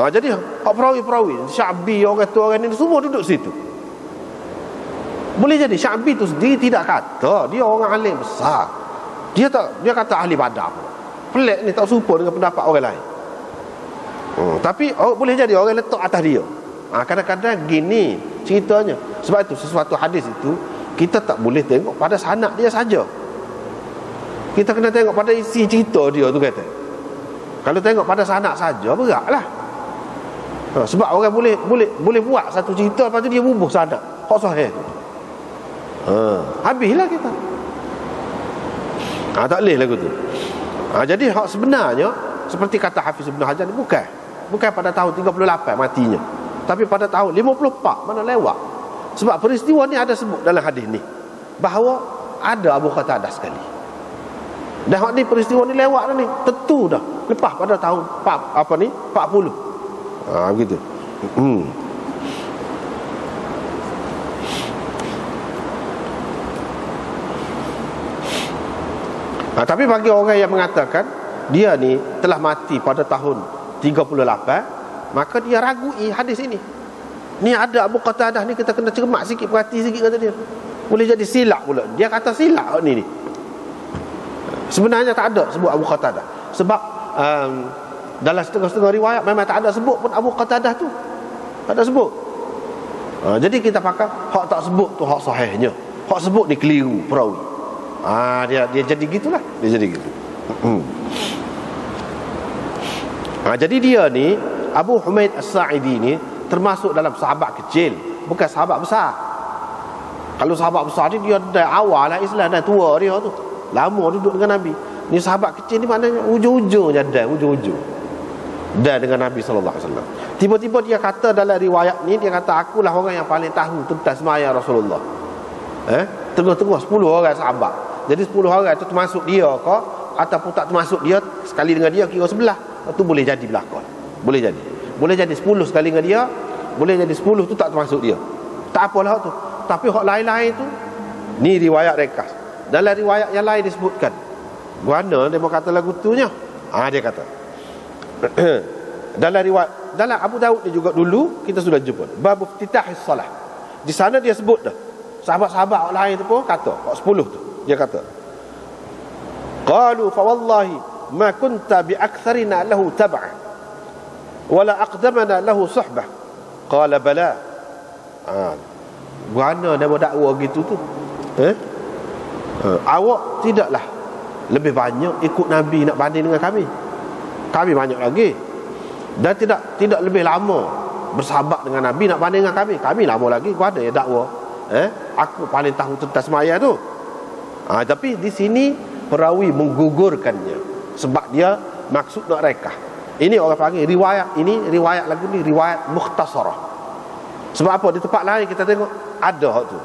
Jadi hak perawi-perawi Sya'bi, orang tu orang ni semua duduk situ. Boleh jadi Sya'bi tu sendiri tidak kata dia orang alim besar. Dia kata ahli Badar. Pelik ni, tak serupa dengan pendapat orang lain. Tapi boleh jadi orang letak atas dia. Kadang-kadang gini ceritanya. Sebab itu sesuatu hadis itu kita tak boleh tengok pada sanad dia saja. Kita kena tengok pada isi cerita dia tu, kata. Kalau tengok pada sanad saja, beratlah. Sebab orang boleh buat satu cerita, lepas tu dia bubuh sanad hak sahih tu. Habislah kita. Tak boleh lagu tu. Jadi hak sebenarnya seperti kata Hafiz Ibn Hajar ni, bukan pada tahun 38 matinya, tapi pada tahun 54, mana lewat. Sebab peristiwa ni ada sebut dalam hadis ni bahawa ada Abu Qatadah sekali. Dan hak ni peristiwa ni lewat dah ni, tentu dah lepas pada tahun 40. Begitu. Tapi bagi orang yang mengatakan dia ni telah mati pada tahun 38, maka dia ragui hadis ini. Ni ada Abu Qatadah ni, kita kena cermat sikit, perhati sikit, kata dia. Boleh jadi silap pula. Dia kata silap ni. Sebenarnya tak ada sebut Abu Qatadah. Sebab dalam setengah-setengah riwayat memang tak ada sebut pun Abu Qatadah tu. Tak ada sebut. Jadi kita pakai hak tak sebut tu hak sahihnya. Hak sebut ni keliru perawi. Dia jadi gitulah. Dia jadi gitu. Jadi dia ni, Abu Humaid As-Sa'idi ni, termasuk dalam sahabat kecil, bukan sahabat besar. Kalau sahabat besar ni dia dah awal lah Islam, dah tua dia tu, lama duduk dengan Nabi. Ni sahabat kecil ni maknanya ujung-ujungnya dah, ujung-ujung dah dengan Nabi SAW. Tiba-tiba dia kata dalam riwayat ni, dia kata akulah orang yang paling tahu tentang sembahyang Rasulullah. Tengah-tengah 10 orang sahabat. Jadi 10 orang tu termasuk dia ke ataupun tak termasuk dia, sekali dengan dia kira 11. Itu boleh jadi belakang. Boleh jadi 10 sekali dengan dia, boleh jadi 10 tu tak termasuk dia. Tak apalah tu. Tapi hak lain-lain tu, ni riwayat ringkas. Dalam riwayat yang lain disebutkan, guana dia mau kata lagu tunya. Dia kata dalam riwayat, dalam Abu Daud ni juga dulu kita sudah jumpa bab iftitahis salah. Di sana dia sebut dah, sahabat-sahabat lain tu pun kata, 10 tu dia kata, qalu fa wallahi ma kunta bi aktsarina lahu tab'a wala aqdamana lahu suhbah. Qala bala. Guana dia berdakwa gitu tu. Awak tidaklah lebih banyak ikut Nabi nak banding dengan kami. Kami banyak lagi. Dan tidak lebih lama bersahabat dengan Nabi nak banding dengan kami. Kami lama lagi. Guana yang dakwa, aku paling tahu tentang semaya tu. Tapi di sini perawi menggugurkannya sebab dia maksud nak rekah. Ini orang panggil riwayat ini, riwayat lagu ni riwayat mukhtasarah. Sebab apa? Di tempat lain kita tengok ada hak tu.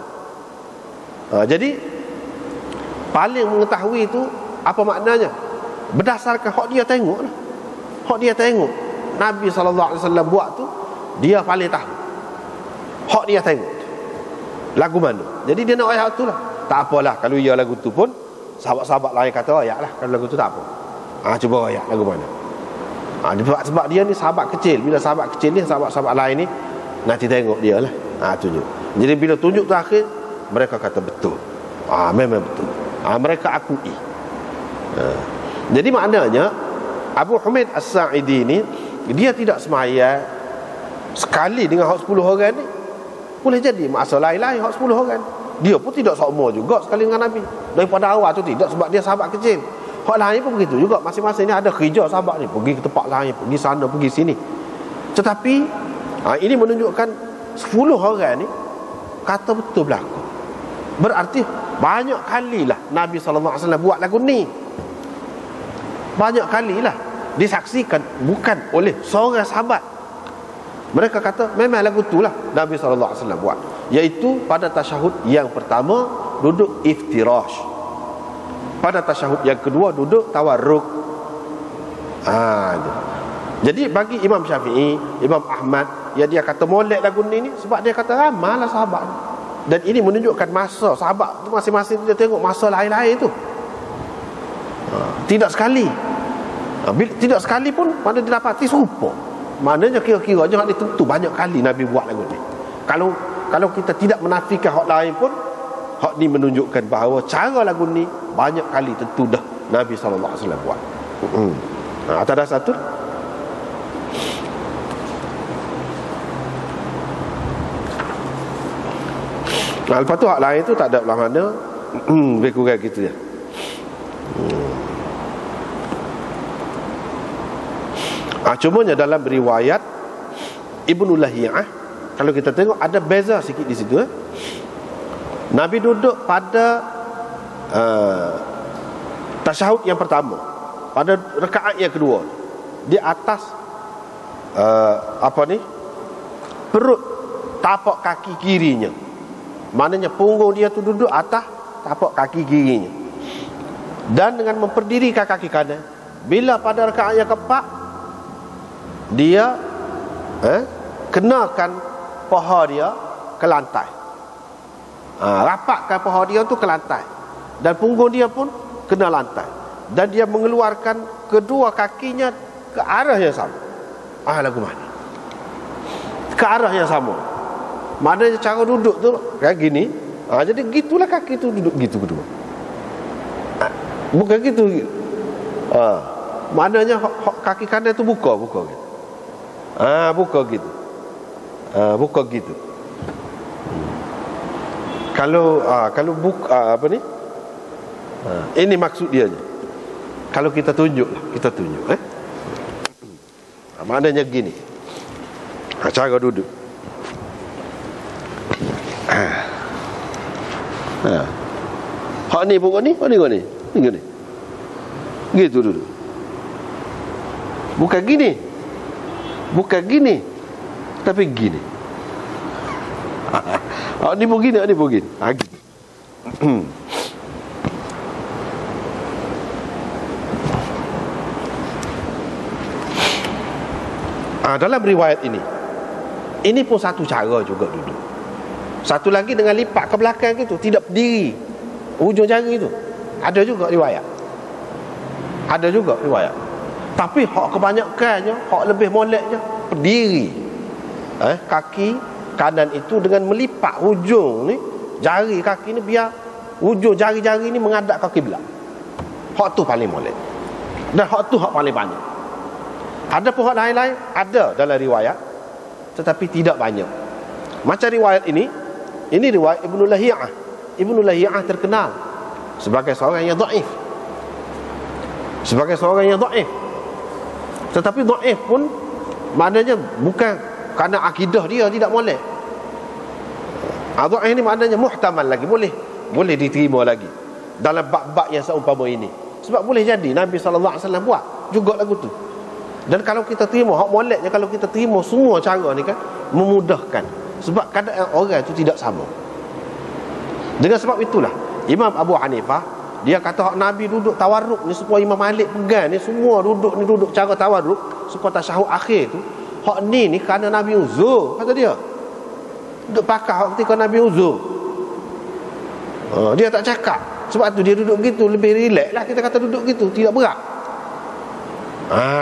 Jadi paling mengetahui itu apa maknanya? Berdasarkan hak dia tengok lah. Hak dia tengok Nabi SAW buat tu, dia paling tahu. Hak dia tengok lagu mana. Jadi dia nak ayat tu lah. Tak apalah kalau ia lagu tu pun sahabat-sahabat lain kata ayat lah. Kalau lagu tu tak apa, cuba ayat lagu mana. Sebab dia ni sahabat kecil. Bila sahabat kecil ni, sahabat-sahabat lain ni nanti tengok dia lah, tunjuk. Jadi bila tunjuk terakhir, mereka kata betul, memang betul, mereka akui. Jadi maknanya Abu Humaid As-Sa'idi ni, dia tidak semaya sekali dengan hak 10 orang ni. Boleh jadi masalah lain hak 10 orang. Dia pun tidak sama juga sekali dengan Nabi. Daripada awal tu tidak, sebab dia sahabat kecil. Hak lain pun begitu juga. Masing-masing ni ada kerja sahabat ni, pergi ke tempat lain, pergi sana, pergi sini. Tetapi ini menunjukkan 10 orang ni kata betul berlaku. Berarti banyak kalilah Nabi SAW buat lagu ni. Banyak kalilah disaksikan, bukan oleh seorang sahabat. Mereka kata memang lagu itulah Nabi SAW buat, iaitu pada tasyahud yang pertama duduk iftirash, pada tasyahud yang kedua duduk tawarruk. Jadi bagi Imam Syafi'i, Imam Ahmad, dia kata molek lagu ni sebab dia kata ramallah sahabat. Dan ini menunjukkan masa sahabat tu masing-masing dia tengok masa lain-lain tu. Tidak sekali. Tidak sekali pun mana didapati serupa. Maknanya kira-kira je hak ni tentu banyak kali Nabi buat lagu ni. Kalau kita tidak menafikan hak lain pun, hak ni menunjukkan bahawa cara lagu ni banyak kali tentu dah Nabi SAW buat. Atas dasar tu lepas tu hak lain tu tak ada belah mana. Lebih kurang gitu ya. Cumanya dalam riwayat Ibnu Lahiyah, kalau kita tengok ada beza sikit di situ. Nabi duduk pada tasyahud yang pertama, pada rakaat yang kedua, di atas perut tapak kaki kirinya. Maknanya punggung dia tu duduk atas tapak kaki kirinya, dan dengan memperdirikan kaki kanan. Bila pada rakaat yang keempat, dia kenakan paha dia ke lantai, rapatkan paha dia tu ke lantai, dan punggung dia pun kena lantai, dan dia mengeluarkan kedua kakinya ke arah yang sama. Lagu mana? Ke arah yang sama. Maknanya cara duduk tu kayak gini. Jadi gitulah kaki tu duduk gitu kedua. Bukan gitu. Maknanya kaki kanan tu buka gitu. Buka gitu. Buka gitu. Kalau buka apa ni? Ini maksud dia je. Kalau kita tunjuk, maknanya gini. Cara duduk. Hak ni pokok ni, hak ni kau ni. Ni gini. Gitu dulu. Bukan gini. Bukan gini. Tapi gini. Hak ni pun gini, hak ni pun gini. Gitu. Dalam riwayat ini pun satu cara juga duduk. Satu lagi dengan lipat ke belakang gitu, tidak berdiri ujung jari itu. Ada juga riwayat. Ada juga riwayat. Tapi hak kebanyakannya, hak lebih moleknya berdiri. Kaki kanan itu dengan melipat ujung ni, jari kaki ni biar ujung jari-jari ni menghadap ke kiblat. Hak tu paling molek. Dan hak tu hak paling banyak. Ada pun hak lain-lain, ada dalam riwayat, tetapi tidak banyak. Macam riwayat ini riwayat Ibnu Lahiyah. Ibnu Lahiyah terkenal sebagai seorang yang dhaif. Tetapi dhaif pun maknanya bukan kerana akidah dia tidak molek. Dhaif ini maknanya muhtamal lagi, boleh diterima lagi dalam bab-bab yang seumpama ini. Sebab boleh jadi Nabi SAW buat juga lagu tu. Dan kalau kita terima hak moleknya, kalau kita terima semua cara ni kan, memudahkan. Sebab keadaan orang itu tidak sama. Dengan sebab itulah Imam Abu Hanifah dia kata hak Nabi duduk tawarruk ni supaya Imam Malik pegang ni, semua duduk cara tawarruk supaya tasyahud akhir tu. Hak ni kerana Nabi uzur, kata dia. Duduk pakar hak ketika Nabi uzur. Dia tak cakap. Sebab tu dia duduk gitu, lebih relax lah kita kata duduk gitu, tidak berat.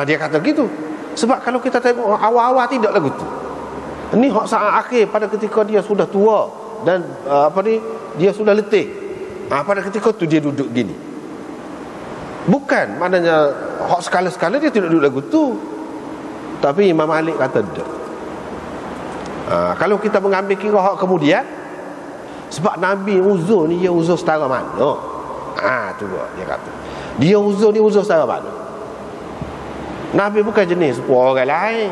Dia kata gitu. Sebab kalau kita tengok awal-awal tidak lagu tu. Ini hak saat akhir pada ketika dia sudah tua dan dia sudah letih. Pada ketika tu dia duduk gini. Bukan maknanya hak sekala-sekala dia tidak duduk lagu tu. Tapi Imam Malik kata tak. Kalau kita mengambil kira hak kemudian, sebab Nabi uzur ni dia uzur setara mana? Tu dia kata. Dia uzur ni uzur setara mana? Nabi bukan jenis sepuluh orang lain.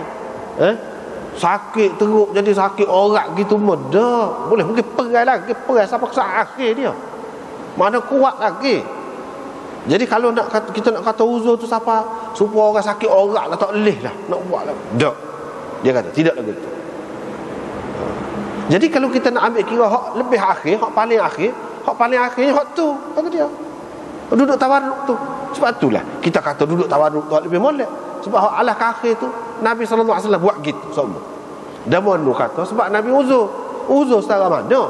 Sakit teruk jadi sakit orang gitu mudah. Boleh mungkin perai lagi, perai sampai saat akhir dia. Mana kuat lagi. Jadi kalau kita nak kata uzur tu siapa? Supaya orang sakit orang lah, tak boleh lah nak buat lah. Tak. Dia kata tidak lagi tu. Jadi kalau kita nak ambil kira hak lebih akhir, hak paling akhirnya hak tu, kata dia. Duduk tawarruk tu. Sebab itulah kita kata duduk tawarruk tu lebih molek. Sebab hak alah ke akhir tu Nabi SAW buat gitu semua. Dan Mu'anu kata sebab Nabi uzur setara mana?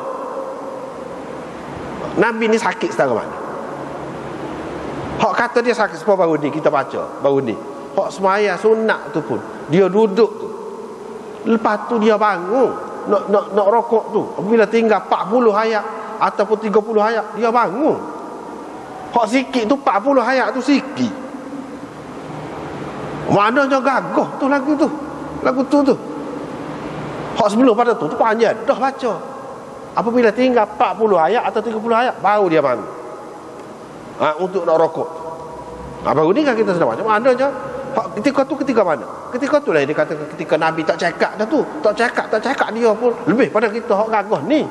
Nabi ni sakit setara mana? Hak kata dia sakit sebab baru ni kita baca, baru ni hak semaya sunat tu pun dia duduk tu, lepas tu dia bangun nak rokok tu, bila tinggal 40 ayat ataupun 30 ayat dia bangun. Hak sikit tu 40 ayat tu sikit. Maknanya gagah tu lagu tu. Hak sebelum pada tu panjang dah baca. Apabila tinggal 40 ayat atau 30 ayat baru dia bangun. Untuk nak rokok. Baru ni kan kita sudah baca. Maknanya ketika tu ketika mana? Ketika tu lah dia kata ketika Nabi tak cakap dah tu. Tak cakap dia pun lebih pada kita hak gagah ni.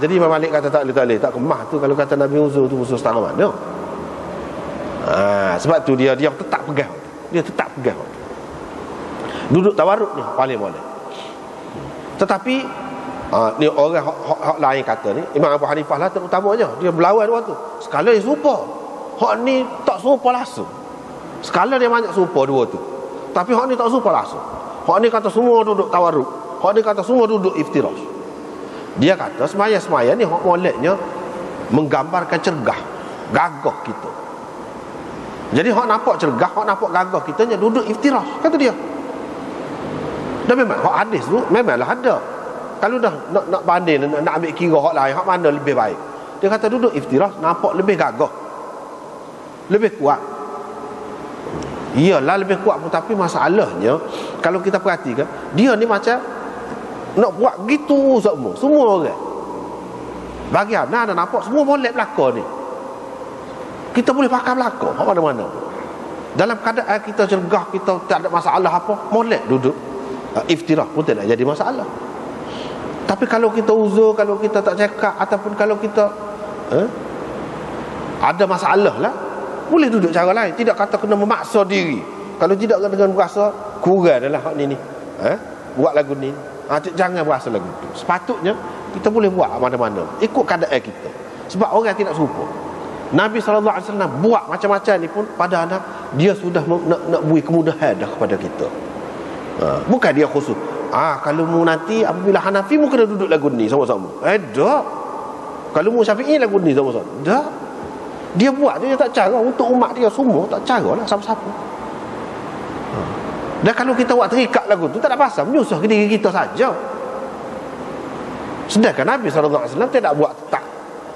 Jadi Imam Malik kata tak boleh. Tak kemah tu kalau kata Nabi uzur tu uzur setara mana? Sebab tu dia tetap pegang. Duduk tawarruk ni paling boleh. Tetapi ni orang hak lain kata ni, Imam Abu Hanifah lah terutamanya, dia berlawan waktu. Sekala dia serupa. Hak ni tak serupa langsung. Sekala dia banyak serupa dua tu. Tapi hak ni tak serupa langsung. Hak ni kata semua duduk tawarruk. Hak ni kata semua duduk iftirash. Dia kata semaya-semaya ni hak moleknya menggambarkan cergah, gagah kita. Jadi hak nampak cergah, hak nampak gagah kita nya duduk iftirash, kata dia. Dan memang hak hadis tu memanglah ada. Kalau dah nak banding, nak ambil kira hak lain, hak mana lebih baik? Dia kata duduk iftirash nampak lebih gagah, lebih kuat. Iyalah lebih kuat pun, tapi masalahnya kalau kita perhatikan, dia ni macam nak buat gitu semua orang. Bagi ana nampak semua molek belaka ni. Kita boleh pakai belaka hak mana-mana. Dalam keadaan kita cergah, kita tak ada masalah apa, molek duduk iftirah pun tak jadi masalah. Tapi kalau kita uzur, kalau kita tak cakap, ataupun kalau kita ada masalah lah, boleh duduk cara lain. Tidak kata kena memaksa diri. Kalau tidak dengan berasa, kurang adalah hak ni buat lagu ni. Jangan berasa lagu tu. Sepatutnya kita boleh buat mana-mana ikut keadaan kita. Sebab orang tidak serupa. Nabi SAW buat macam-macam ni pun pada anak dia sudah nak beri kemudahan dah kepada kita. Bukan dia khusus. Kalau mu nanti apabila Hanafi mu kena duduk lagu ni sama-sama. Tak. Kalau mu Syafi'i lagu ni sama-sama. Tak. Dia buat dia tak cara untuk umat dia semua, tak cara lah sama-sama. Dan kalau kita buat terikat lagu tu tak ada pasal, menyusah ke diri kita saja. Sedangkan Nabi SAW tidak buat tak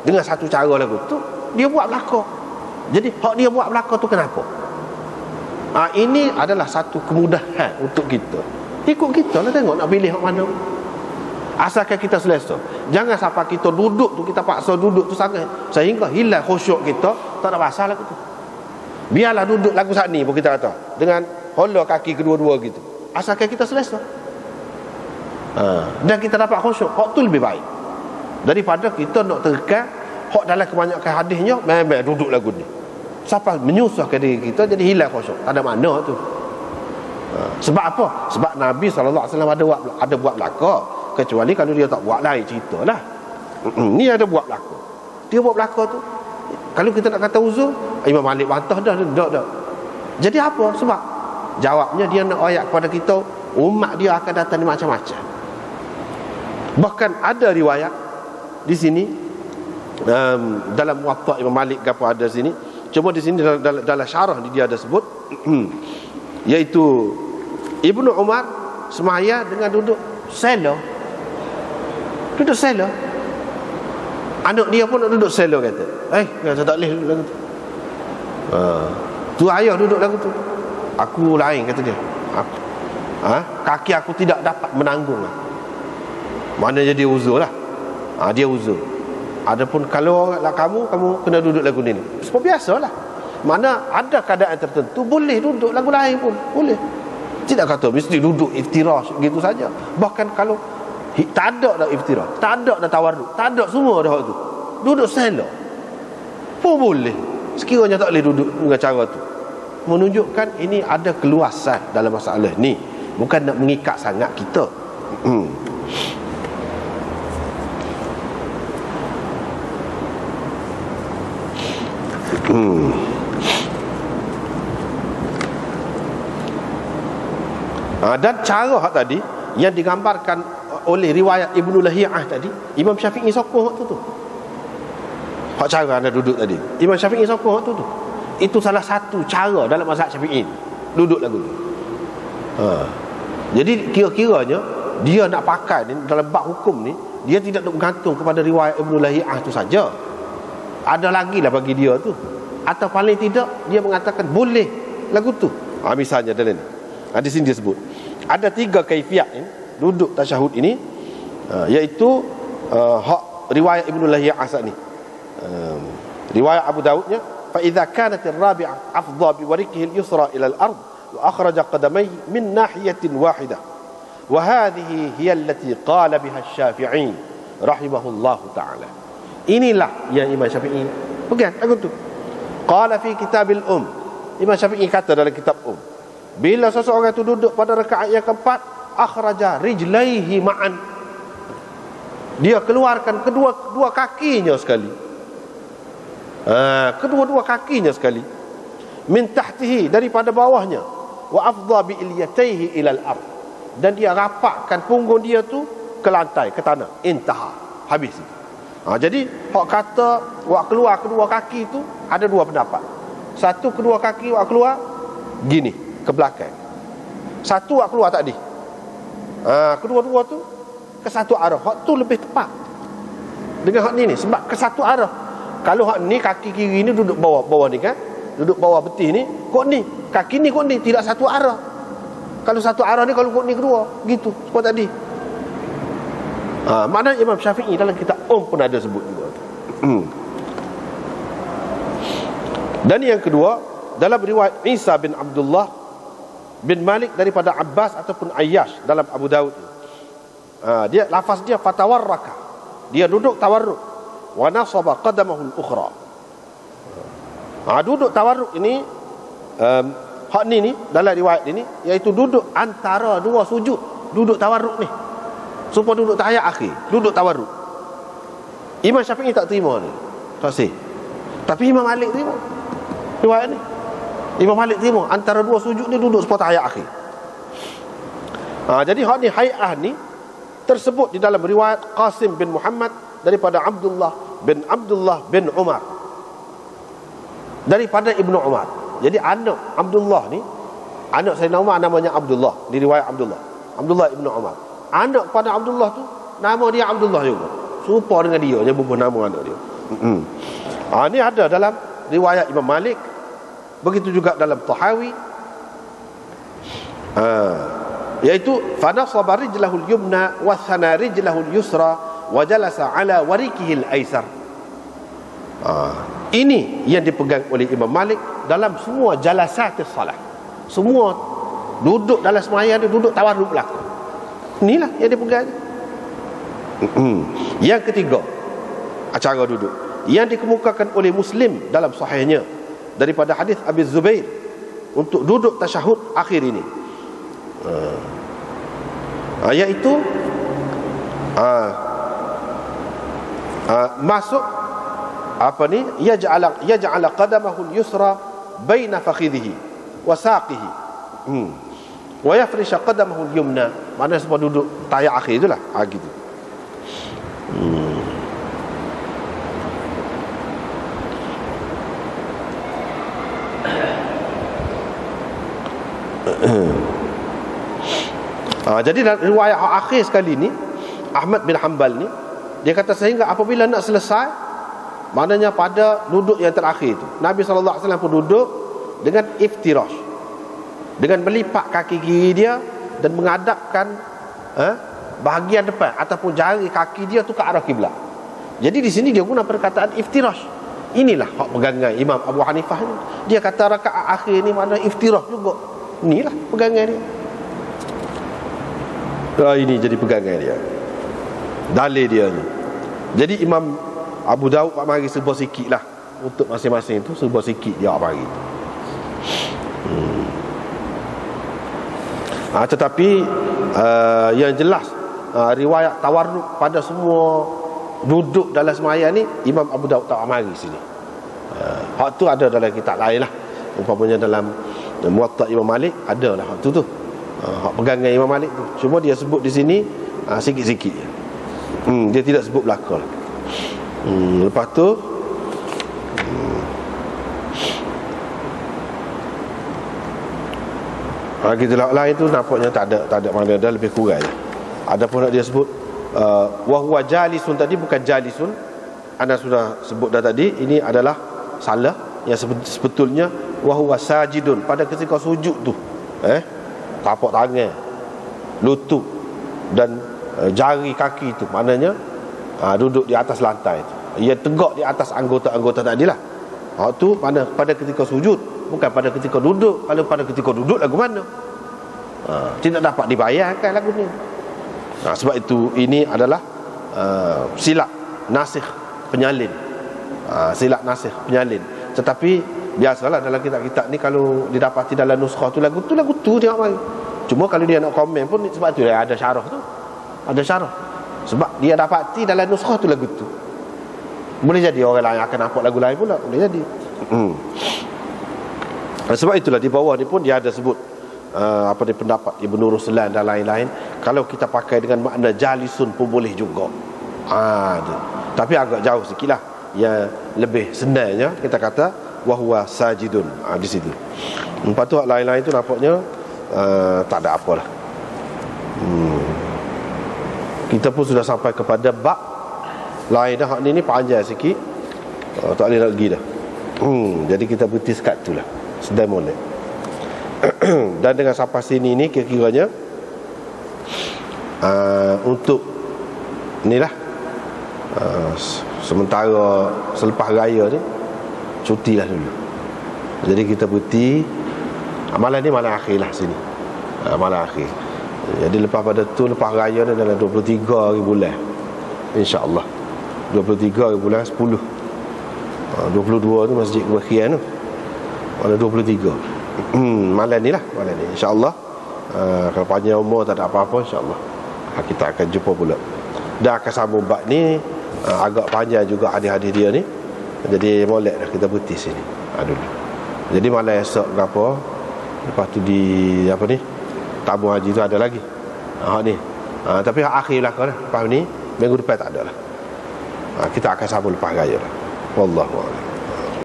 dengan satu cara lagu tu, dia buat belaka. Jadi hak dia buat belaka tu kenapa? Ini adalah satu kemudahan untuk kita. Ikut kita lah, tengok nak pilih hak mana. Asalkan kita selesa. Jangan sampai kita duduk tu, kita paksa duduk tu sangat sehingga hilang khusyuk kita. Tak ada pasal lagu tu. Biarlah duduk lagu saat ni pun kita kata, dengan hola kaki kedua-dua gitu. Asalkan kita selesa. Dan kita dapat khusyuk, hak tu lebih baik daripada kita nak terkan hak dalam kebanyakan hadisnya memang duduk lagu ni. Sampai menyusahkan diri kita, jadi hilang khusyuk. Tak ada makna tu. Sebab apa? Sebab Nabi SAW ada buat belaka. Kecuali kalau dia tak buat lain cerita lah. Ni ada buat belaka. Dia buat belaka tu, kalau kita nak kata uzur, Imam Malik bantah dah. Jadi apa? Sebab jawabnya dia nak ayat kepada kita, umat dia akan datang ni macam-macam. Bahkan ada riwayat di sini dalam Muwatta Imam Malik apa ada sini. Cuma di sini dalam syarah dia ada sebut iaitu Ibnu Umar semaya dengan duduk selo. Duduk selo. Anak dia pun nak duduk selo kata. Saya tak boleh duduk lagu tu. Tu ayah duduk lagu tu. Aku lain kata dia. Kaki aku tidak dapat menanggung. Maknanya dia uzur lah. Dia uzur. Adapun kalau kamu kena duduk lagu ni. Seperti biasalah. Mana ada keadaan tertentu boleh duduk lagu lain pun boleh. Tidak kata mesti duduk iftirash gitu saja. Bahkan kalau tak ada dah iftirash, tak ada dah tawarruk, tak ada semua dah tu, duduk selo pun boleh. Sekiranya tak boleh duduk dengan cara tu, menunjukkan ini ada keluasan dalam masalah ni, bukan nak mengikat sangat kita. Dan cara hak tadi yang digambarkan oleh riwayat Ibnu Lahiyah tadi, Imam Syafi'i sokong hak tu. Hak cara anda duduk tadi, Imam Syafi'i sokong hak tu. Itu salah satu cara dalam mazhab Syafi'i, duduk lagu tu. Jadi kira-kiranya dia nak pakai ni, dalam bab hukum ni, dia tidak nak bergantung kepada riwayat Ibnu Lahiyah tu saja. Ada lagi lah bagi dia tu. Atau paling tidak dia mengatakan boleh lagu tu. Misalnya dalam ni, di sini dia sebut ada 3 kaifiat ni duduk tasyahud ini, iaitu hak riwayat Ibnu Lahiyah asal ni. Riwayat Abu Daudnya, fa idza kanat ar-rabi'ah afdha bi warikihi al-yusra ila al-ard wa akhraja qadamayhi min nahiyatin wahidah wa hadhihi hiya allati qala biha asy-Syafi'i rahimahullahu ta'ala. Inilah yang Imam Syafi'i pegang lagu tu. Qala fi kitabil Imam Syafi'i kata dalam kitab bila seseorang itu duduk pada rakaat yang keempat, akhraja rijlaihi ma'an, dia keluarkan kedua kakinya sekali. Kedua-dua kakinya sekali. Min tahtihi, daripada bawahnya. Wa afdha bi ilyataihi ila al-ard, dan dia rapatkan punggung dia tu ke lantai, ke tanah. Intaha, habis. Jadi hak kata wak keluar kedua kaki tu ada 2 pendapat. Satu, kedua kaki wak keluar gini ke belakang. Satu wak keluar tadi. Kedua-dua tu ke satu arah. Hak tu lebih tepat dengan hak ni sebab ke satu arah. Kalau hak ni kaki kiri ni duduk bawah ni kan, duduk bawah betih ni, kok ni kaki ni kok ni tidak satu arah. Kalau satu arah ni, kalau kok ni kedua gitu seperti tadi. Maknanya Imam Syafi'i dalam kitab pun ada sebut juga. Dan yang kedua, dalam riwayat Isa bin Abdullah bin Malik daripada Abbas ataupun Ayyash dalam Abu Daud, Dia lafaz dia fatawarraka, dia duduk tawarruk. Wa nasaba qadamahu al-ukhra. Duduk tawarruk ini hak ni dalam riwayat ini iaitu duduk antara dua sujud. Duduk tawarruk ni supaya duduk tahiyat akhir, duduk tawarruk. Imam Syafi'i tak terima ni, tak sih. Tapi Imam Malik terima riwayat ni. Imam Malik terima antara dua sujud ni duduk supaya tahiyat akhir. Jadi hak ni hay'ah ni tersebut di dalam riwayat Qasim bin Muhammad daripada Abdullah bin Umar, daripada Ibnu Umar. Jadi anak Abdullah ni, anak Sayyidina Umar namanya Abdullah, di riwayat Abdullah Ibnu Umar. Anak pada Abdullah tu nama dia Abdullah juga, serupa dengan dia, dia berubah nama anak dia. Ini ada dalam riwayat Imam Malik, begitu juga dalam Tahawi, yaitu fanasaba rijlahul yumna wa thana rijlahul yusra wa jalasa ala warikihil aisar. Ini yang dipegang oleh Imam Malik dalam semua jalasatis salat. Semua duduk dalam sembahyang dia duduk tawarruk belaka. Inilah yang dipegang. Yang ketiga, cara duduk yang dikemukakan oleh Muslim dalam sahihnya daripada hadis Abi Zubair untuk duduk tasyahud akhir ini, iaitu masuk yaj'ala qadamahu al-yusra baina fakhidhihi wa saqihi wa yafrisha qadamahu al-yumna. Maknanya sebab duduk tahiyat akhir itulah gitu. Jadi dalam riwayat akhir sekali ni Ahmad bin Hanbal ni, dia kata sehingga apabila nak selesai, maknanya pada duduk yang terakhir itu Nabi SAW pun duduk dengan iftirash, dengan melipat kaki kiri dia dan menghadapkan bahagian depan ataupun jari kaki dia tu ke arah kiblat. Jadi di sini dia guna perkataan iftirash. Inilah hak pegangan Imam Abu Hanifah ni. Dia kata rakaat akhir ni makna iftirash juga. Inilah pegangan dia. Ini jadi pegangan dia, dalil dia ni. Jadi Imam Abu Daud pak mari serba sikit lah untuk masing-masing tu, serba sikit dia mari. Tetapi yang jelas riwayat tawarruk pada semua duduk dalam sembahyang ni Imam Abu Daud tak mari sini. Hak tu ada dalam kitab lain lah, umpamanya dalam Muwatta Imam Malik ada lah hak tu. Hak pegangan Imam Malik tu. Cuma dia sebut di sini sikit-sikit. Dia tidak sebut belakang. Lepas tu gitulah lain tu nampaknya tak ada mana, dah lebih kurang. Ada pun nak dia sebut wa huwa jalisun, tadi bukan jalisun. Anda sudah sebut dah tadi, ini adalah salah. Yang sebetulnya wa huwa sajidun, pada ketika sujud tu tapak tangan, lutut dan jari kaki itu, maknanya duduk di atas lantai itu. Ia tegak di atas anggota-anggota tadilah. Itu mana pada ketika sujud, bukan pada ketika duduk. Kalau pada ketika duduk lagu mana? Tidak dapat dibayangkan lagu ni. Sebab itu ini adalah silap nasikh penyalin. Silap nasikh penyalin. Tetapi biasalah dalam kitab-kitab ni kalau didapati dalam nuskhah tu lagu tu tengok mari. Cuma kalau dia nak komen pun sebab tu dia ada syarah tu. Ada syarah. Sebab dia dapati dalam nuskhah tu lagu tu. Boleh jadi orang lain akan nampak lagu lain pula, boleh jadi. Sebab itulah di bawah ni pun dia ada sebut dia pendapat Ibnu Ruslan dan lain-lain. Kalau kita pakai dengan makna jalisun pun boleh juga. Tapi agak jauh sikitlah. Yang lebih senangnya kita kata wa huwa sajidun di situ. Lepas tu lain-lain tu nampaknya tak ada apalah. Kita pun sudah sampai kepada bab lain dah. Hak ni panjang sikit, tak boleh nak pergi dah. Jadi kita berhenti sekat tu lah, sedang molek. Dan dengan sampai sini ni kira-kiranya untuk inilah sementara selepas raya ni cutilah dulu. Jadi kita berhenti. Malam ni malam akhir lah sini, malam akhir. Jadi lepas pada tu, lepas raya ni dalam 23 hari bulan, InsyaAllah 23 hari bulan 10. 22 tu Masjid Kebakhian tu. Malam 23 malam ni lah, malam ni InsyaAllah. Kalau panjang umur tak ada apa-apa, InsyaAllah kita akan jumpa pula. Dan akan sambung bab ni. Agak panjang juga hadis-hadis dia ni. Jadi molek dah kita berhenti sini dulu. Jadi malam esok berapa, lepas tu di apa ni, tabung haji tu ada lagi ni. Tapi akhir belakang lah. Lepas ni minggu depan tak ada lah. Kita akan sambung lepas raya lah. Wallahu a'lam.